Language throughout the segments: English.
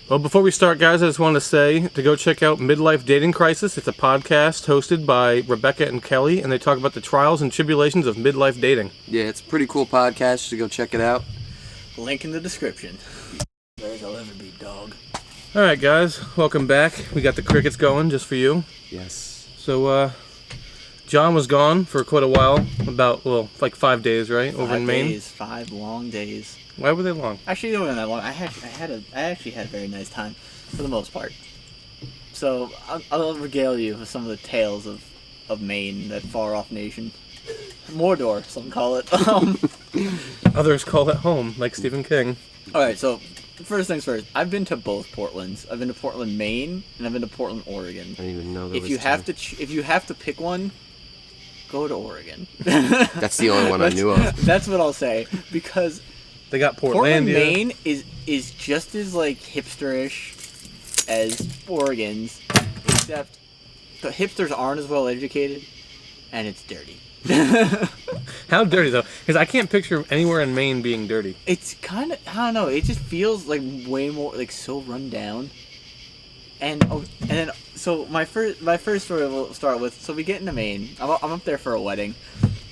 Well, before we start, guys, I just want to say to go check out Midlife Dating Crisis. It's a podcast hosted by Rebecca and Kelly, and they talk about the trials and tribulations of midlife dating. Yeah, it's a pretty cool podcast, so go check it out. Link in the description. There's I'll ever be, dog. All right, guys, welcome back. We got the crickets going just for you. Yes. So, John was gone for quite a while, like 5 days, right, over in Maine? 5 long days. Why were they long? Actually, they weren't that long. I actually had a very nice time, for the most part. So, I'll regale you with some of the tales of Maine, that far-off nation. Mordor, some call it. Others call it home, like Stephen King. Alright, so, first things first. I've been to both Portlands. I've been to Portland, Maine, and I've been to Portland, Oregon. I didn't even know there if was you have two. if you have to pick one, go to Oregon. That's the only one I knew of. That's what I'll say, because They got Portland, Portlandia. Maine is just as like hipsterish as Oregon's, except the hipsters aren't as well educated, and it's dirty. How dirty, though? Because I can't picture anywhere in Maine being dirty. It's kind of, I don't know, it just feels like way more like so run down. And then so my first story we'll start with. So we get into Maine. I'm up there for a wedding.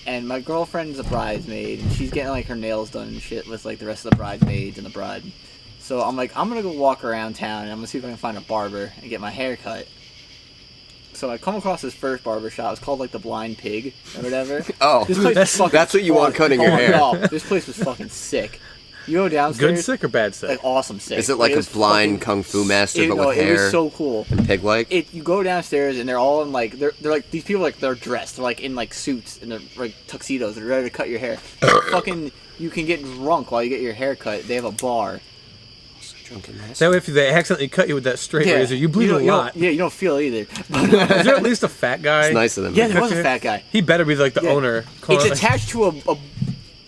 And my girlfriend's a bridesmaid, and she's getting, like, her nails done and shit with, like, the rest of the bridesmaids and the bride. So I'm like, I'm gonna go walk around town, and I'm gonna see if I can find a barber and get my hair cut. So I come across this first barber shop. It's called, like, the Blind Pig, or whatever. Oh, this place was fucking that's what you want cutting your hair. No, this place was fucking sick. You go downstairs. Good sick or bad sick? Like, awesome sick. Is it like a blind kung fu master, but with hair? It was so cool. And pig-like? You go downstairs and they're all in like they're like these people like they're dressed. They're like in like suits and they're like tuxedos. They're ready to cut your hair. Fucking, you can get drunk while you get your hair cut. They have a bar. Drunken master. That way, if they accidentally cut you with that straight razor, you bleed a lot. You don't feel it either. Is there at least a fat guy? It's nicer than Yeah, me. there was a fat guy. He better be like the Yeah. owner. It's attached to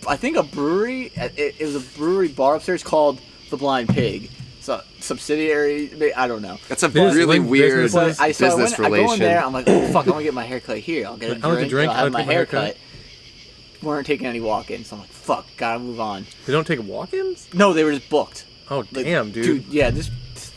I think a brewery. It was a brewery bar upstairs called the Blind Pig. It's a subsidiary. I don't know. That's a really weird business. I business go in relation. there. I'm like, oh fuck, I want to get my hair cut here. I'll get a drink. I like a drink. I'll I have like my my hair haircut. cut. Weren't taking any walk-ins, so I'm like, fuck, gotta move on. They don't take walk-ins? No, they were just booked. Oh, Like, damn, dude. Yeah, this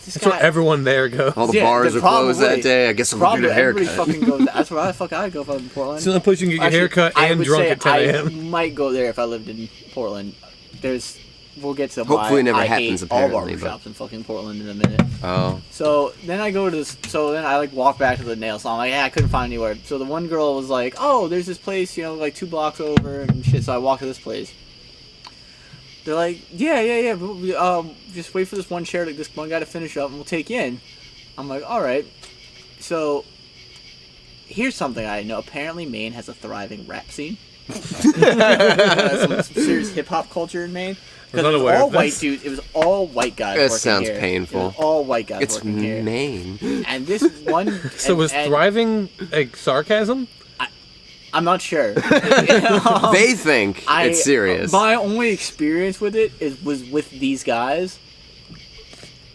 That's guy. where everyone there goes. All the Yeah, bars they're are closed probably- that day. I guess I'm going to Probably get a everybody haircut. fucking goes. That's where I'd go if I was in Portland. It's the only place you can get your hair cut I and would drunk say at 10 I a.m. might go there if I lived in Portland. We'll get to Hopefully why it never I happens, hate all apparently, barbershops in fucking Portland in a minute. Oh. So then I go to this. So then I like walk back to the nail salon. I'm like, yeah, I couldn't find anywhere. So the one girl was like, oh, there's this place, like 2 blocks over and shit. So I walk to this place. They're like, yeah. Just wait for this one chair, like this one guy to finish up, and we'll take you in. I'm like, all right. So here's something I know. Apparently, Maine has a thriving rap scene. Some serious hip hop culture in Maine. Because it was all white dudes. It was all white guys. That working sounds here. painful. It was all white guys It's working here. Maine. And this one. So was thriving like sarcasm? I'm not sure. They think it's serious. My only experience with it was with these guys.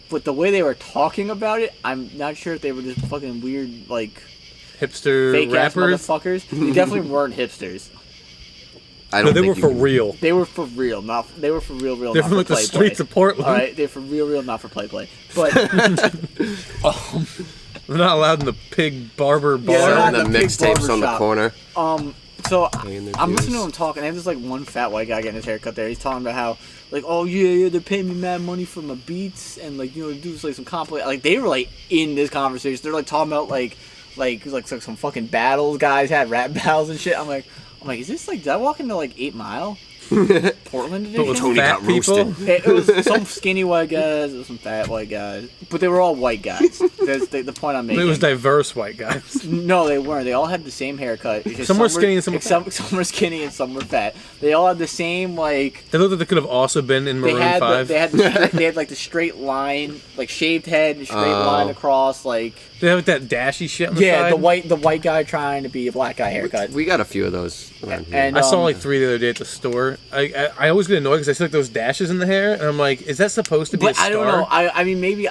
But the way they were talking about it, I'm not sure if they were just fucking weird, like, Hipster fake ass rappers? motherfuckers. They definitely weren't hipsters. I No, don't they think were for real. They were for real, they were for real, They're not from for like the play. streets of Portland. All right, they're for real, not for play. But They're not allowed in the pig barber bar. Yeah, they're not Selling in the the big mixtapes on the barbershop. corner. so Paying their I'm dues. listening to him talk, and I have this like one fat white guy getting his haircut there. He's talking about how like, oh yeah, they're paying me mad money for my beats, and like do like some compliment. Like they were like in this conversation. They're like talking about like some fucking battles guys had, rap battles and shit. I'm like, is this like, did I walk into like 8 Mile? Portland edition? But with Tony fat got people? roasted. It was some skinny white guys, it was some fat white guys, but they were all white guys. That's the point I'm making. It was diverse white guys. No, they weren't. They all had the same haircut. It's just Some were skinny and some were fat. Some were skinny and some were fat. They all had the same like. They looked like they could have also been in They Maroon had 5. they had like the straight line, like shaved head, and straight line across, like. They have that dashy shit on the Yeah, side. the white guy trying to be a black guy haircut. We got a few of those around here. And I saw like 3 the other day at the store. I always get annoyed because I see like those dashes in the hair, and I'm like, is that supposed to be a But star? I don't know. I mean, maybe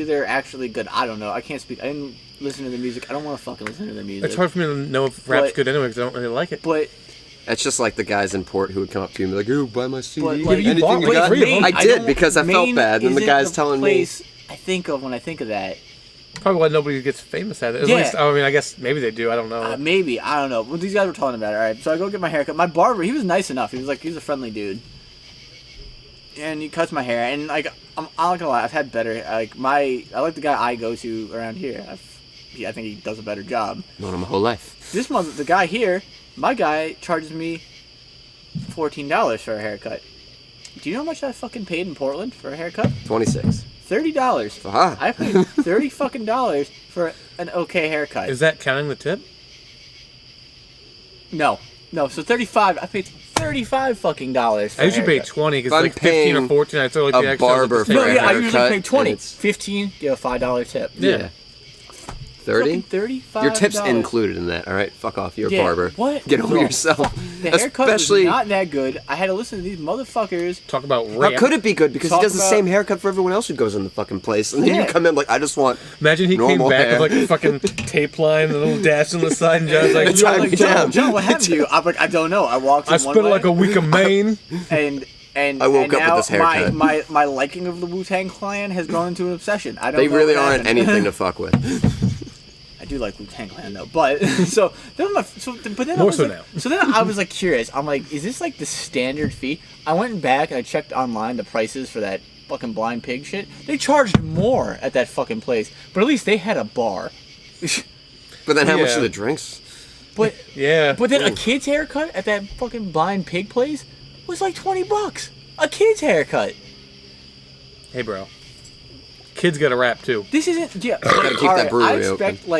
they're actually good. I don't know. I can't speak. I didn't listen to the music. I don't want to fucking listen to the music. It's hard for me to know if rap's But- good anyway because I don't really like it. But It's just like the guys in Port who would come up to you and be like, "Ooh, buy my CD." But, like, Anything you bought you like got? 3 of them. I did don't- because I felt Maine bad. And the isn't guy's telling place, I think of when I think of that. Probably why nobody gets famous at it. At least, I mean, I guess maybe they do. I don't know. Maybe. I don't know. Well, these guys were talking about it. All right. So I go get my haircut. My barber, he was nice enough. He was a friendly dude. And he cuts my hair. And, like, I'm not gonna lie. I've had better. I like the guy I go to around here. I think he does a better job. Known him my whole life. The guy here, my guy charges me $14 for a haircut. Do you know how much I fucking paid in Portland for a haircut? $26. $30. Uh-huh. I paid $30 fucking dollars for an okay haircut. Is that counting the tip? No. So 35. I paid $35 fucking dollars. For I usually pay 20 because like 15 or 14. I throw like the a extra. barber for No, a yeah, I haircut, usually pay 20. and it's 15. Give a $5 tip. Yeah. 30? $35. Your tip's included in that, all right? Fuck off. You're a Yeah, barber. what? Get over No. yourself. The haircut Especially, was not that good. I had to listen to these motherfuckers. Talk about how rape. could it be good? Because he Talk does the about- same haircut for everyone else who goes in the fucking place. And then Yeah. you come in like, I just want Imagine he came normal back hair. with like a fucking tape line and a little dash on the side, and John's like, It's Yo, time like, me down. John, what happened to you? I'm like, I don't know. I walked in I one spent way, like a week of Maine. and I woke and up with now this haircut. My liking of the Wu-Tang Clan has gone into an obsession. I don't They know really what aren't happened. anything to fuck with. I do like Wu-Tang Clan though, but so then but then I More was so like, now. So then I was like curious. I'm like, is this like the standard fee? I went back and I checked online the prices for that fucking blind pig shit. They charged more at that fucking place, but at least they had a bar. But then how much Yeah. are the drinks? But Yeah. but then a kid's haircut at that fucking blind pig place was like $20. A kid's haircut. Hey, bro. Kids got a rap too. This isn't. Yeah, Gotta keep that brewery I expect open.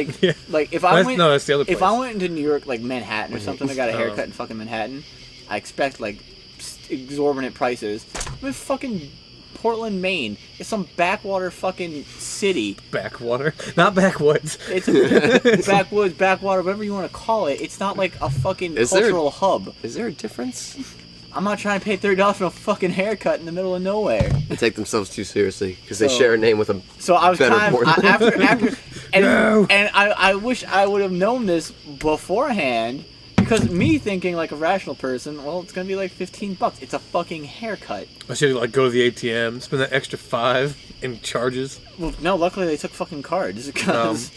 like if I went. That's the other place. If I went into New York, like Manhattan or something, I got a haircut in fucking Manhattan. I expect like exorbitant prices. I'm in fucking Portland, Maine. It's some backwater fucking city. Backwater, not backwoods. It's a backwoods, backwater, whatever you want to call it. It's not like a fucking cultural hub. Is there a difference? I'm not trying to pay $30 for a fucking haircut in the middle of nowhere. They take themselves too seriously because they So- share a name with a So I was better kind of Portland. after and No. and I wish I would have known this beforehand, because me thinking like a rational person, well, it's gonna be like $15. It's a fucking haircut. I should like go to the ATM, spend that extra $5 in charges. Well, no, luckily they took fucking cards because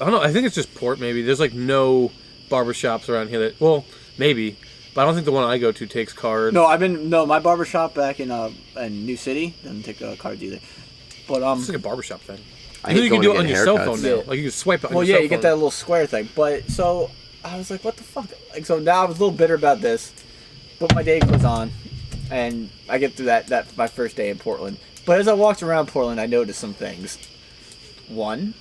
I don't know. I think it's just Port. Maybe there's like no barbershops around here that. Well, maybe, but I don't think the one I go to takes cards. my barbershop back in New City doesn't take cards either. But It's like a barbershop thing. I I think hate you can going do to it on get your cell haircuts. phone now. Yeah. Like you can swipe it on well, your yeah, cell you get phone. that little square thing. But so I was like, what the fuck? Like, so now I was a little bitter about this, but my day goes on, and I get through that my first day in Portland. But as I walked around Portland, I noticed some things. One,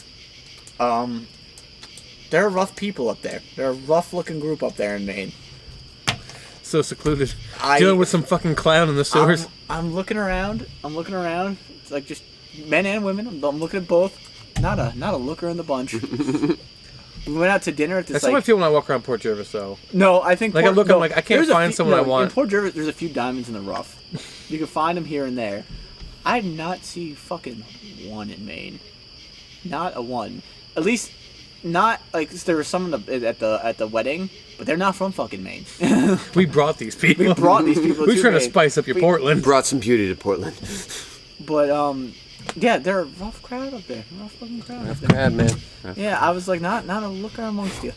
there are rough people up there. They're a rough-looking group up there in Maine. So secluded, dealing with some fucking clown in the sewers. I'm looking around. It's like just men and women. I'm looking at both. Not a looker in the bunch. We went out to dinner at this. That's how I feel when I walk around Port Jervis, though. No, I think Like, I look, I'm like, I can't there's a find few- someone I want. In Port Jervis, there's a few diamonds in the rough. You can find them here and there. I did not see fucking one in Maine. Not a one. At least, not like there were some at the wedding, but they're not from fucking Maine. We brought these people. We brought these people We're to trying to Maine. spice up your Portland. Brought some beauty to Portland. But yeah, they're a rough crowd up there. Rough fucking crowd up there. Bad man. Yeah, I was like, not a looker amongst you.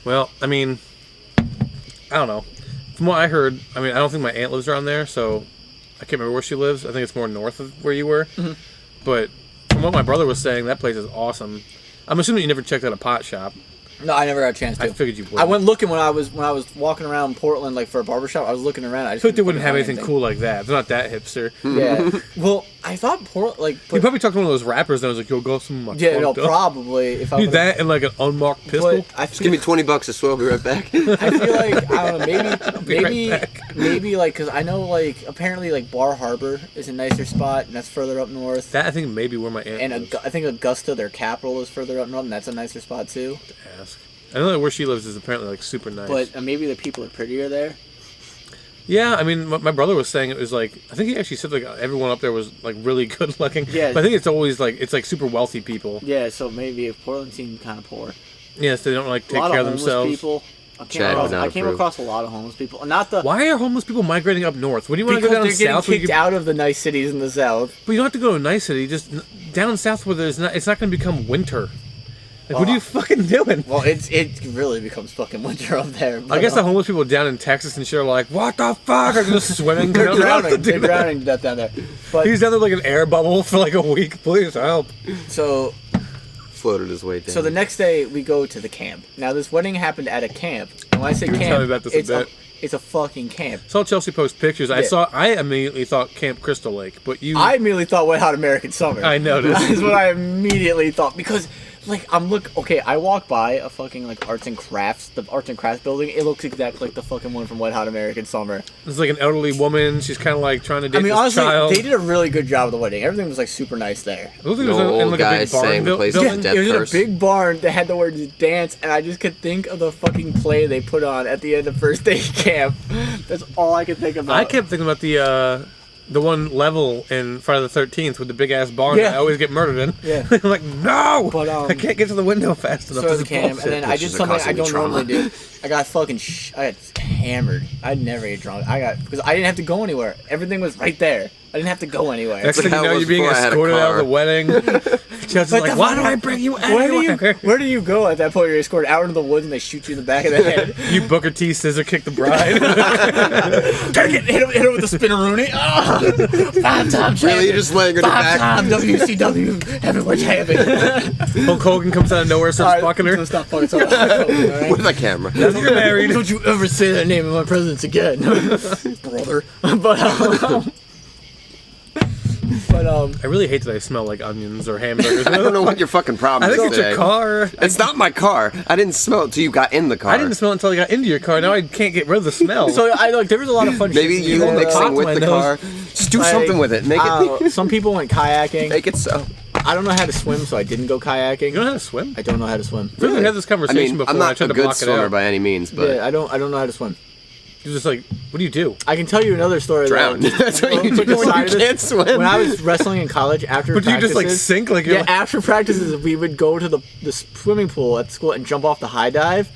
Well, I mean, I don't know. From what I heard, I mean, I don't think my aunt lives around there, so I can't remember where she lives. I think it's more north of where you were. Mm-hmm. But from what my brother was saying, that place is awesome. I'm assuming you never checked out a pot shop. No, I never got a chance to. I figured you would. I went looking when I was walking around Portland, like for a barbershop. I was looking around. I feel like they wouldn't have anything cool like that. They're not that hipster. Yeah. Well, I thought Portland, like, You probably talked to one of those rappers that was like, "Yo, go some." yeah, no, probably if I Need would've- that and like an unmarked pistol. But I Just give me $20 a swell. I'll be right back. I feel like I don't know. Be right back. Maybe like because I know like apparently like Bar Harbor is a nicer spot and that's further up north. That I think maybe where my aunt And lives. I think Augusta, their capital, is further up north, and that's a nicer spot too. Ask. I know that where she lives is apparently like super nice. But maybe the people are prettier there. Yeah, I mean, my brother was saying it was like, I think he actually said like everyone up there was like really good looking. Yeah. But I think it's always like, it's like super wealthy people. Yeah, so maybe if Portland seemed kind of poor. Yes, they don't like A take lot care of of homeless themselves. people. Chad, I came across a lot of homeless people. Not the Why are homeless people migrating up north? What do you want to go because down they're getting south? where you kicked can- out of the nice cities in the south. But you don't have to go to a nice city. Just down south where there's not. It's not going to become winter. Like, what are you fucking doing? Well, it really becomes fucking winter up there. I guess the homeless people down in Texas and shit are like, what the fuck? Are just swimming. they're They don't know how to drowning. do They're that. drowning to death down there. But He's down there like an air bubble for like a week. Please help. so Floated his way down. So the next day we go to the camp. Now this wedding happened at a camp, and when I say You were camp, telling me about this a it's bit. it's a fucking camp. Saw Chelsea post pictures. Yeah. I immediately thought Camp Crystal Lake, but you. I immediately thought Wet Hot American Summer. I noticed. That is what I immediately thought because, like, okay, I walk by a fucking like the arts and crafts building. It looks exactly like the fucking one from Wet Hot American Summer. It's like an elderly woman. She's kind of like trying to date I mean, this honestly, child. they did a really good job of the wedding. Everything was like super nice there. It looked like it was No in old like a big guys barn saying the place is building. death It was in a curse. big barn that had the words dance, and I just could think of the fucking play they put on at the end of first day camp. That's all I could think about. I kept thinking about the one level in Friday the 13th with the big ass barn Yeah. that I always get murdered in. Yeah. I'm like, no! But, I can't get to the window fast enough. So This the is camp, bullshit. and then I did Pictures are something I causing me don't trauma. normally do. I got fucking I got hammered. I never get drunk. Because I didn't have to go anywhere. Everything was right there. I didn't have to go anywhere. Next thing how you it know, was you're being before I had a escorted out of car. the wedding. Chelsea's But like, the why fuck- do I bring you Where anywhere? do you go at that point? You're escorted out into the woods and they shoot you in the back of the head. You Booker T scissor kick the bride. Take it! Hit him with the spinneroonie. Oh, 5-time champion. Really, you're just laying on your back? 5-time WCW heavyweight champion. Hulk Hogan comes out of nowhere, starts fucking her. Stop fucking talking about Hulk Hogan, all right? With a camera. You're married. Don't you ever say that name in my presence again, brother. But I really hate that I smell like onions or hamburgers. I don't know what your fucking problem I is think it's today. your car. It's not my car. I didn't smell it till you got in the car. I didn't smell it until I got into your car. Now I can't get rid of the smell. so there was a lot of fun. Maybe shit to you do there. mixing with the windows. car. Just do Like, something with it. Make it. Some people went kayaking. Make it so. I don't know how to swim, so I didn't go kayaking. You know how to swim? I don't know how to swim. I feel like we had this I conversation mean, before. I'm and I not tried a to block good it swimmer out. by any means, but Yeah, I don't know how to swim. You're just like, what do you do? I can tell you another story. drown. That, That's what you took do a when side you of this. can't swim. When I was wrestling in college, after But do you practices, just like sink like you're yeah, like, after practices, we would go to the swimming pool at school and jump off the high dive.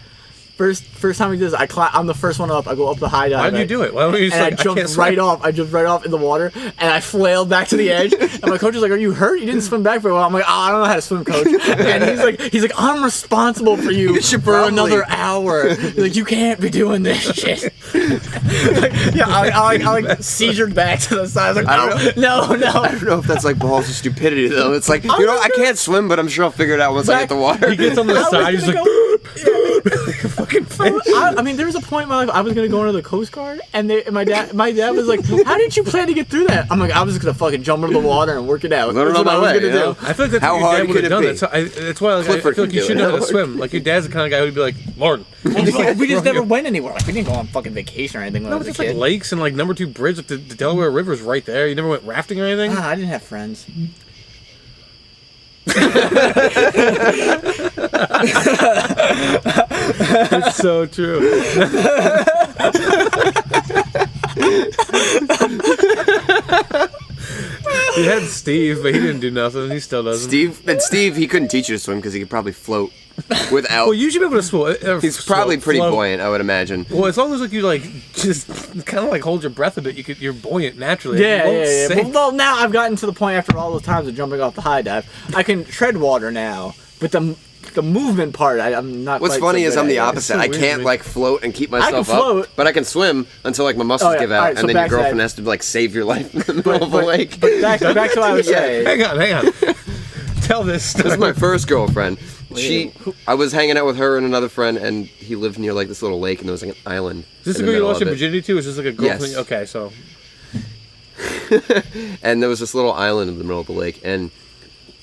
First time we did this, I'm the first one up. I go up the high dive. why did you do it? Why don't you just And like, I jumped can't swim? right off. I jumped right off in the water, and I flailed back to the edge. And my coach was like, "Are you hurt? You didn't swim back very well." I'm like, "Oh, I don't know how to swim, coach." And he's like, "I'm responsible for you should for probably- another hour. He's like, you can't be doing this shit." Like, yeah, I like seizured back to the side. I was like, no. I don't know if that's like balls of stupidity though. It's like, you know, I can't swim, but I'm sure I'll figure it out once I hit the water. He gets on the I was side. He's gonna like, fucking fish. I mean, there was a point in my life I was gonna go into the Coast Guard, and my dad was like, "How did you plan to get through that?" I'm like, "I was just gonna fucking jump into the water and work it out." Learn it That's on what I my was way, gonna you know? do. I feel like that's How what your hard dad would could have it done. be? That's why like, I Clifford feel like could you do should it. know how to swim. Like your dad's the kind of guy who'd be like, Lauren. We just never went anywhere. Like we didn't go on fucking vacation or anything when I No, was it's a just kid. like lakes and like number 2 bridge. Like the Delaware River's right there. You never went rafting or anything. I didn't have friends. It's so true. He had Steve, but he didn't do nothing. He still doesn't. Steve, he couldn't teach you to swim because he could probably float without. Well, you should be able to swim. He's probably pretty buoyant, I would imagine. Well, as long as like you like just kind of like hold your breath a bit, you're buoyant naturally. Yeah. You won't sink. Well, now I've gotten to the point after all those times of jumping off the high dive, I can tread water now. But the movement part, I'm not. What's quite funny so is good I'm the at. opposite. so I weird to can't me. like float and keep myself float. up, but I can swim until like my muscles Oh, yeah. give out, Alright, so and then your back to that. girlfriend has to like save your life in the middle of a lake. But back to what I was Yeah. saying. Hang on. Tell this This story. is my first girlfriend. I was hanging out with her and another friend, and he lived near like this little lake, and there was like an island. Is this in the the girl you middle lost your of it. virginity to? Or is this like a girlfriend? Yes. Okay, so And there was this little island in the middle of the lake, and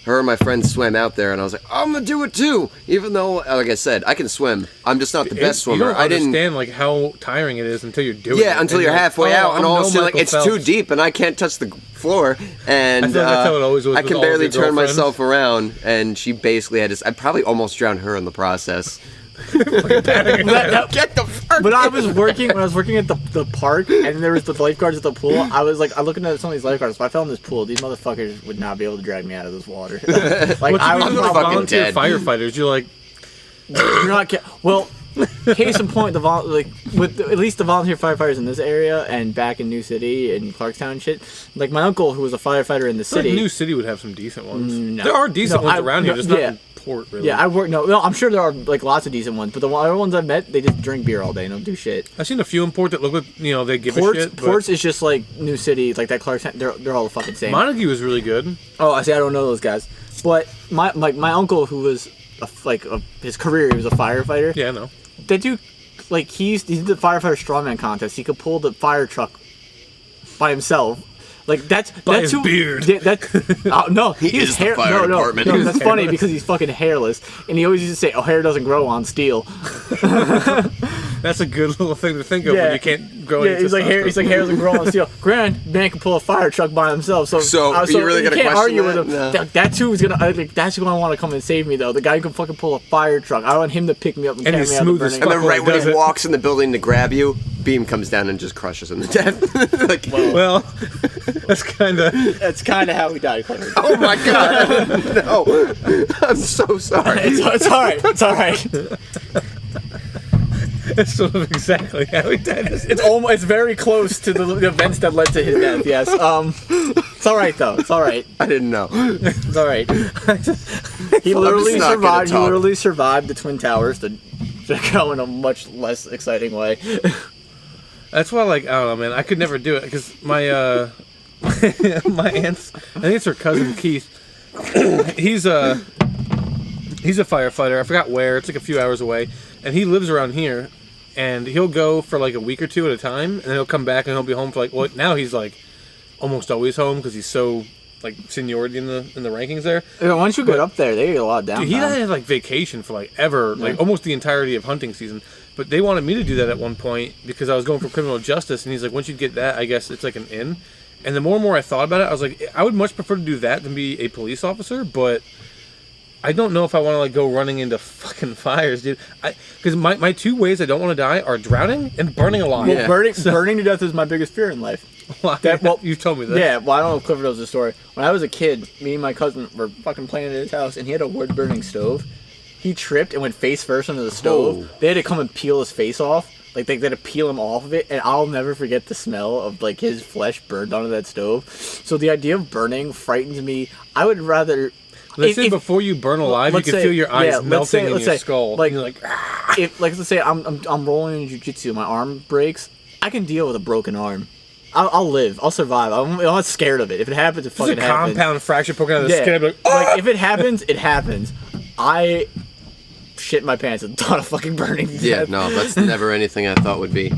her and my friend swam out there, and I was like, I'm gonna do it too. Even though, like I said, I can swim. I'm just not the best swimmer. You don't I didn't. understand like how tiring it is until you're doing it. Yeah, until And you're like, halfway oh, out, and I'm all of a no sudden, like, Michael it's too Phelps. deep, and I can't touch the floor, and I feel like that's how it always was I with can all of barely your turn girlfriends. myself around, and she basically had to. I probably almost drowned her in the process. Get the fuck. But I was working when I was working at the park, and there was the lifeguards at the pool. I was looking at some of these lifeguards. If I fell in this pool, these motherfuckers would not be able to drag me out of this water. Like What's I the was reason fucking volunteer dead. firefighters? You're like, you're not. Well, Case in point, with at least the volunteer firefighters in this area and back in New City and Clarkstown and shit. Like my uncle, who was a firefighter in the city. New City would have some decent ones. No. There are decent ones around here, just not in Port, really. Yeah, no, I'm sure there are like lots of decent ones, but the other ones I've met, they just drink beer all day and don't do shit. I've seen a few in Port that look like, they give a shit. Ports is just like New City, like that Clarkstown, they're all the fucking same. Montague is really good. Oh, I see, I don't know those guys. But my uncle, who was his career, he was a firefighter. Yeah, I know. That dude, like he did the firefighter strongman contest. He could pull the fire truck by himself. Like that's his who, beard. No, he is hair. The fire department. No, that's funny because he's fucking hairless, and he always used to say, "Oh, hair doesn't grow on steel." That's a good little thing to think of when you can't grow. Yeah, he's like hair doesn't grow on steel. Granted, man can pull a fire truck by himself. So you really you gonna can't question argue that? with him. No. That's who's gonna. That's who I want to come and save me though. The guy who can fucking pull a fire truck. I want him to pick me up and carry he's me out of smooth the as burning. fuck. And then right when does he it. walks in the building to grab you, beam comes down and just crushes him to death. Like, Well, that's kind of. That's kind of how we died. oh my god, no! I'm so sorry. It's all right. It's all right. That's sort of exactly how he died. It's very close to the events that led to his death. Yes. It's all right though. It's all right. I didn't know. It's all right. He literally not gonna survived. He talk. literally survived the Twin Towers to go in a much less exciting way. That's why, I don't know, man. I could never do it because my my aunt's. I think it's her cousin Keith. He's a firefighter. I forgot where. It's like a few hours away, and he lives around here. And he'll go for like a week or two at a time, and then he'll come back and he'll be home for now he's like almost always home because he's so like seniority in the rankings there. Yeah, once you get up there, they get a lot of downtime. Dude, he had like vacation for like almost the entirety of hunting season. But they wanted me to do that at one point because I was going for criminal justice, and he's like, once you get that, I guess it's like an in. And the more and more I thought about it, I was like, I would much prefer to do that than be a police officer, but I don't know if I want to go running into fucking fires, dude. Because my two ways I don't want to die are drowning and burning alive. Well, burning to death is my biggest fear in life. You've told me that. Yeah, well, I don't know if Clifford knows the story. When I was a kid, me and my cousin were fucking playing at his house, and he had a wood-burning stove. He tripped and went face first into the stove. Oh. They had to come and peel his face off. Like, they had to peel him off of it, and I'll never forget the smell of, like, his flesh burned onto that stove. So the idea of burning frightens me. I would rather... Let's say before you burn alive, you can feel your eyes melting in your skull. Like, you're like, let's say I'm rolling in jiu-jitsu, my arm breaks. I can deal with a broken arm. I'll live. I'll survive. I'm not scared of it. If it happens, it fucking there's a happens. compound fracture poking out of the skin. I'd be Like, if it happens, it happens. I shit my pants at the thought of fucking burning to Yeah, death. no, that's never anything I thought would be.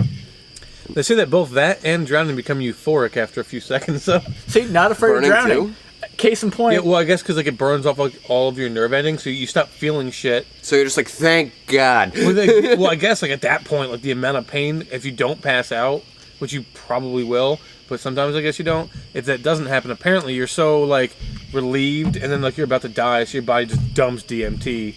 They say that both that and drowning become euphoric after a few seconds. So See, not afraid Burning of drowning. too? Case in point. yeah, well, I guess because it burns off like all of your nerve endings, so you stop feeling shit. So you're just like, thank God. Well, I guess like at that point, like the amount of pain if you don't pass out, which you probably will, but sometimes I guess you don't. If that doesn't happen, apparently you're so like relieved, and then like you're about to die, so your body just dumps DMT,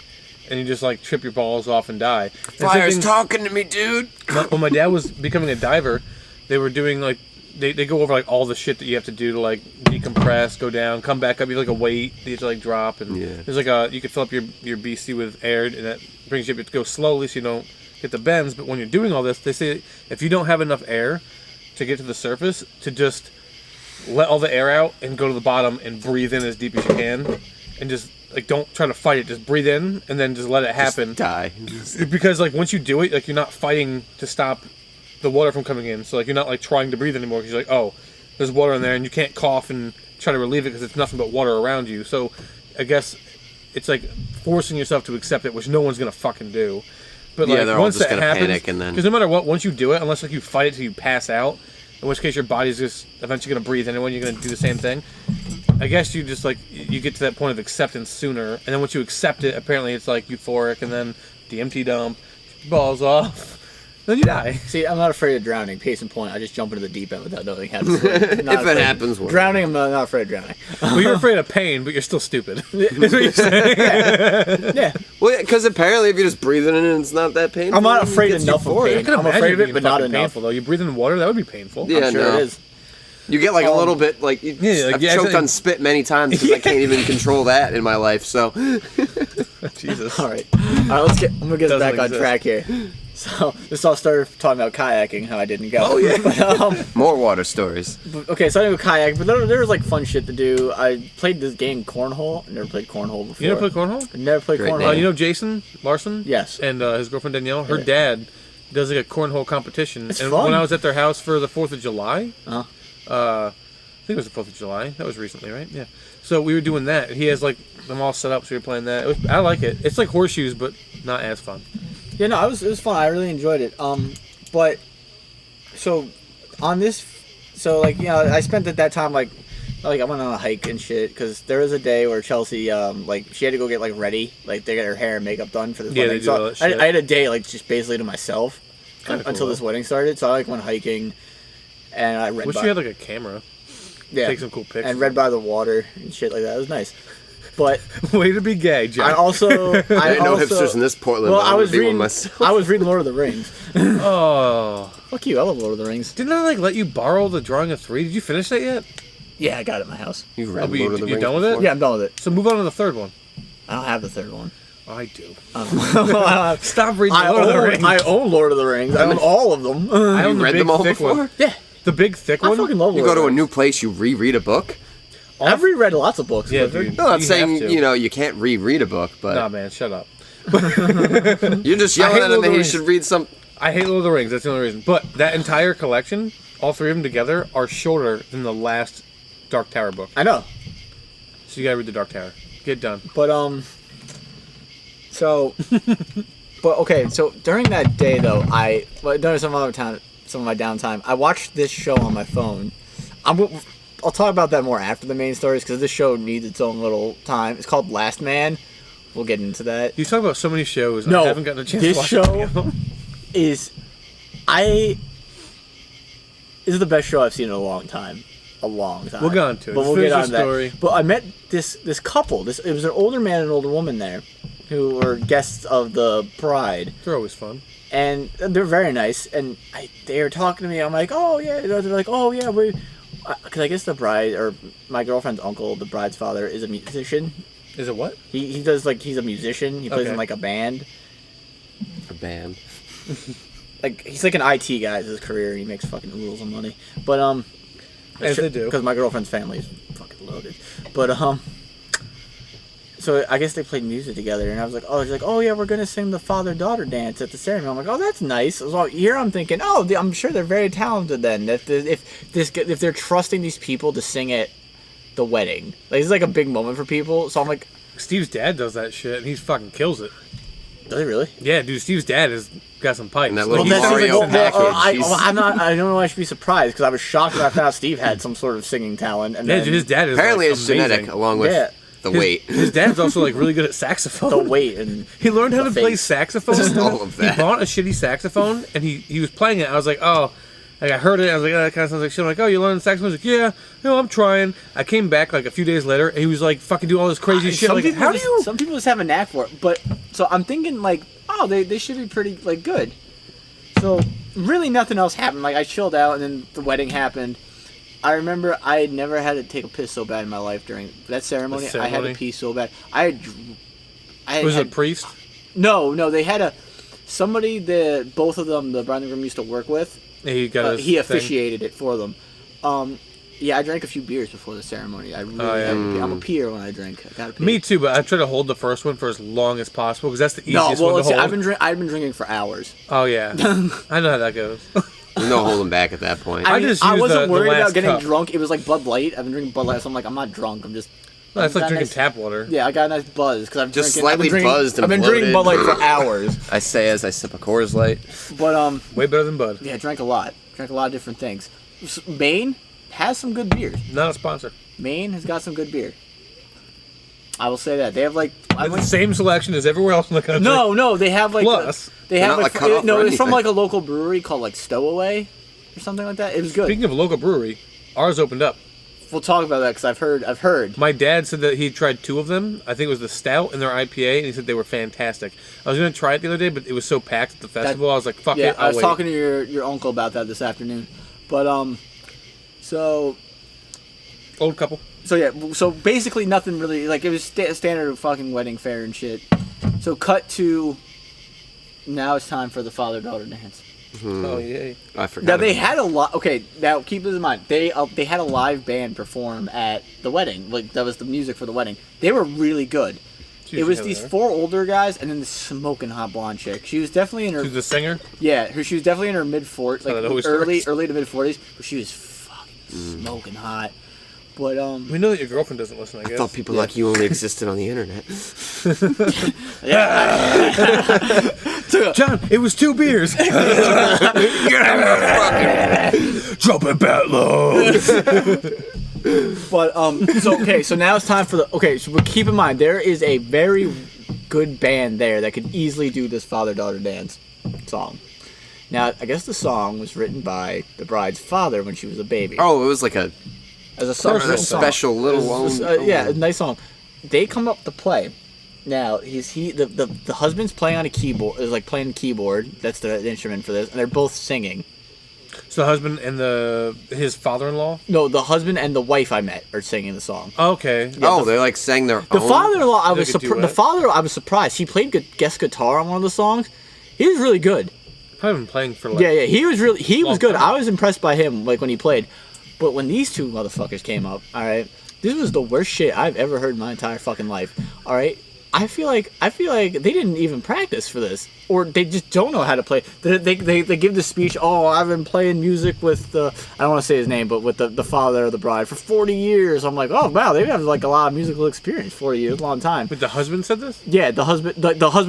and you just like trip your balls off and die. And Fire's same thing- talking to me, dude. when my dad was becoming a diver, they were doing like they go over like all the shit that you have to do to like decompress, go down, come back up. You have like a weight that you have to like drop, and there's like you could fill up your BC with air, and that brings you up to go slowly so you don't get the bends. But when you're doing all this, they say if you don't have enough air to get to the surface, to just let all the air out and go to the bottom and breathe in as deep as you can, and just like don't try to fight it. Just breathe in and then just let it happen. Just die. Because like once you do it, like you're not fighting to stop the water from coming in, so like you're not like trying to breathe anymore because you're like, oh, there's water in there, and you can't cough and try to relieve it because it's nothing but water around you. So I guess it's like forcing yourself to accept it, which no one's gonna fucking do. But like they're all once just that gonna happens, panic and then because no matter what, once you do it, unless like you fight it till you pass out, in which case your body's just eventually gonna breathe anyway, you're gonna do the same thing. I guess you just like you get to that point of acceptance sooner, and then once you accept it, apparently it's like euphoric, and then DMT dump, balls off. Then you die. See, I'm not afraid of drowning. Case in point, I just jump into the deep end without knowing how to swim. if it happens, well. Drowning, I'm not afraid of drowning. Well, you're afraid of pain, but you're still stupid. That's what you're saying. Yeah. Well, because apparently if you just breathe it in, it's not that painful. I'm not afraid It gets enough of euphoric. pain. I can I'm imagine afraid of it, being but not fucking enough. painful though. You breathe in water, that would be painful. Yeah, I'm sure no. it is. You get like a little bit like Yeah, like, I've yeah, choked exactly. on spit many times because I can't even control that in my life. So Jesus. All right, let's get. I'm gonna get us Doesn't back on exist. track here. So this all started talking about kayaking, how I didn't go. Oh, yeah. But, More water stories. okay, so I didn't go kayak, but there was like fun shit to do. I played this game Cornhole. I never played Cornhole before. You never played cornhole? I never played Great Cornhole. name. You know Jason Larson? Yes. And his girlfriend Danielle. Her Yeah. dad does like a cornhole competition. It's and fun. when I was at their house for the 4th of July, Uh-huh. I think it was the 4th of July. That was recently, right? Yeah. So we were doing that. He has like them all set up, so we were playing that. I like it. It's like horseshoes, but not as fun. Yeah, no, it was fun. I really enjoyed it. But so on this, so like I spent at that time like I went on a hike and shit because there was a day where Chelsea like she had to go get like ready, like they got her hair and makeup done for this Yeah, wedding. they do all So that shit. I had a day like just basically to myself Kinda until cool, this though. wedding started. So I like went hiking and I read. Wish by, you had like a camera. yeah, Take some cool pics. and read by the water and shit like that. It was nice, but. Way to be gay, Jack. I also, I didn't know hipsters in this Portland. Well, but I I'm was gonna be one reading. myself. I was reading Lord of the Rings. Oh. Fuck you! I love Lord of the Rings. Didn't I like let you borrow the drawing of 3? Did you finish that yet? Yeah, I got it at my house. You read but Lord of the you Rings done with it? before? Yeah, I'm done with it. So move on to the 3rd one. I don't have the third one. I do. I Stop reading Lord of the Rings. own Lord of the Rings. I own all of them. I own You the read big, them all thick before? one. Yeah, The big, thick I one? fucking love You Lord go of to the a Rings. new place, you reread a book? I've reread lots of books. Yeah, Clifford. dude. No, I'm not You saying, have to. you can't reread a book, but Nah, man, shut up. you're just I hate yelling at him Lord of that the he Rings. should read some... I hate Lord of the Rings. That's the only reason. But that entire collection, all 3 of them together, are shorter than the last Dark Tower book. I know, So you gotta read the Dark Tower. Get done. but so, but okay. So during that day though, during some of my downtime, I watched this show on my phone. I'll talk about that more after the main stories because this show needs its own little time. It's called Last Man. We'll get into that. You talk about so many shows. No, I haven't gotten a chance this to watch show- any of them. This is the best show I've seen in a long time. A long time. We'll get on to it. But we'll Finish get your on to that. story. But I met this couple. It was an older man and an older woman there, who were guests of the bride, They're always fun. and they're very nice. And they were talking to me. I'm like, oh yeah. They're like, oh yeah, because I guess the bride or my girlfriend's uncle, the bride's father, is a musician. Is it what? He does like he's a musician. He plays Okay. in like a band. A band. Like he's like an IT guy. It's his career. And he makes fucking oodles of money. But As they do. Because my girlfriend's family is fucking loaded. But so I guess they played music together, and I was like, oh, she's like, oh yeah, we're gonna sing the father-daughter dance at the ceremony. I'm like, oh, that's nice. So here I'm thinking, oh, I'm sure they're very talented then. If they're trusting these people to sing at the wedding, like it's like a big moment for people. So I'm like, Steve's dad does that shit, and he fucking kills it. does he really? Yeah, dude, Steve's dad has got some pipes. And that Like, little he's- Mario well, package. He's- I don't know why I should be surprised because I was shocked when I found out Steve had some sort of singing talent. And yeah, then dude, his dad is Apparently like, it's genetic, amazing. along with Yeah. the His- weight. His dad's also like really good at saxophone. the weight and He learned how the to play face. saxophone. Just all of that. He bought a shitty saxophone, and he was playing it. I was like, oh, like I heard it. I was like, oh, that kind of sounds like shit. I'm like, oh, you learned saxophone? He's like, yeah, I'm trying. I came back like a few days later, and he was like, fucking do all this crazy shit. Some Like, people how do just- you? Some people just have a knack for it. But so I'm thinking like, oh, they should be pretty like good. So really nothing else happened. Like I chilled out, and then the wedding happened. I remember I had never had to take a piss so bad in my life during that ceremony. I had to pee so bad. I Was had it a priest? no. They had somebody that both of them, the bride and groom, used to work with. Yeah, he got his He thing. officiated it for them. Yeah, I drank a few beers before the ceremony. I really had to pee. I'm a peer when I drink. I gotta pee. Me too, but I try to hold the first one for as long as possible because that's the No, easiest well, one to let's see, hold. I've been drinking for hours. Oh yeah, I know how that goes. There's no holding back at that point. I just I used wasn't the worried last about getting cup. drunk. It was like Bud Light. I've been drinking Bud Light, so I'm like, I'm not drunk. I'm just. No, it's like got drinking nice- tap water. Yeah, I got a nice buzz because I've Just drinking, I've been slightly drinking, buzzed and I've been drinking Bud bloated. Light for hours. I say as I sip a Coors Light. But Way better than Bud. yeah, I drank a lot. Drank a lot of different things. Maine has some good beers. Not a sponsor. Maine has got some good beer. I will say that they have like. I It's the went, same selection as everywhere else in the country. no, they have like. Plus, they they're have not, like. like, cut off No, or it's from anything. like a local brewery called like Stowaway, or something like that. It was good. Speaking of local brewery, ours opened up. We'll talk about that because I've heard. My dad said that he tried 2 of them. I think it was the stout and their IPA, and he said they were fantastic. I was going to try it the other day, but it was so packed at the festival. I was like, fuck Yeah, it, I I'll was wait. talking to your uncle about that this afternoon, but so Old couple. yeah, so basically nothing really like it was standard fucking wedding fare and shit. So cut to. Now it's time for the father-daughter dance. Oh yay! I forgot. Now they had a lot. Okay, now keep this in mind. They had a live band perform at the wedding. Like that was the music for the wedding. They were really good. It was these 4 older guys and then this smoking hot blonde chick. She was definitely in her. She's the singer. Yeah, she was definitely in her mid-40s, like early to mid-40s. But she was fucking smoking hot. But we know that your girlfriend doesn't listen. I guess. I thought people like you only existed on the internet. John, it was 2 beers. Drop it back low. But so now it's time for so keep in mind there is a very good band there that could easily do this father-daughter dance song. Now I guess the song was written by the bride's father when she was a baby. Oh, it was like a special little a nice song. They come up to play. Now the husband's playing on a keyboard. Is like playing the keyboard. That's the instrument for this, and they're both singing. So the husband and his father-in-law? No, the husband and the wife I met are singing the song. Okay. Yeah, they like sang their own. The father-in-law, I was surprised. He played guest guitar on one of the songs. He was really good. Probably been playing for he was good. time. I was impressed by him like when he played. But when these 2 motherfuckers came up, all right, this was the worst shit I've ever heard in my entire fucking life. All right. I feel like they didn't even practice for this, or they just don't know how to play. They give the speech. Oh, I've been playing music with I don't want to say his name, but with the father of the bride for 40 years. I'm like, oh wow, they have like a lot of musical experience. 40 years, a long time. But the husband said this? Yeah, the husband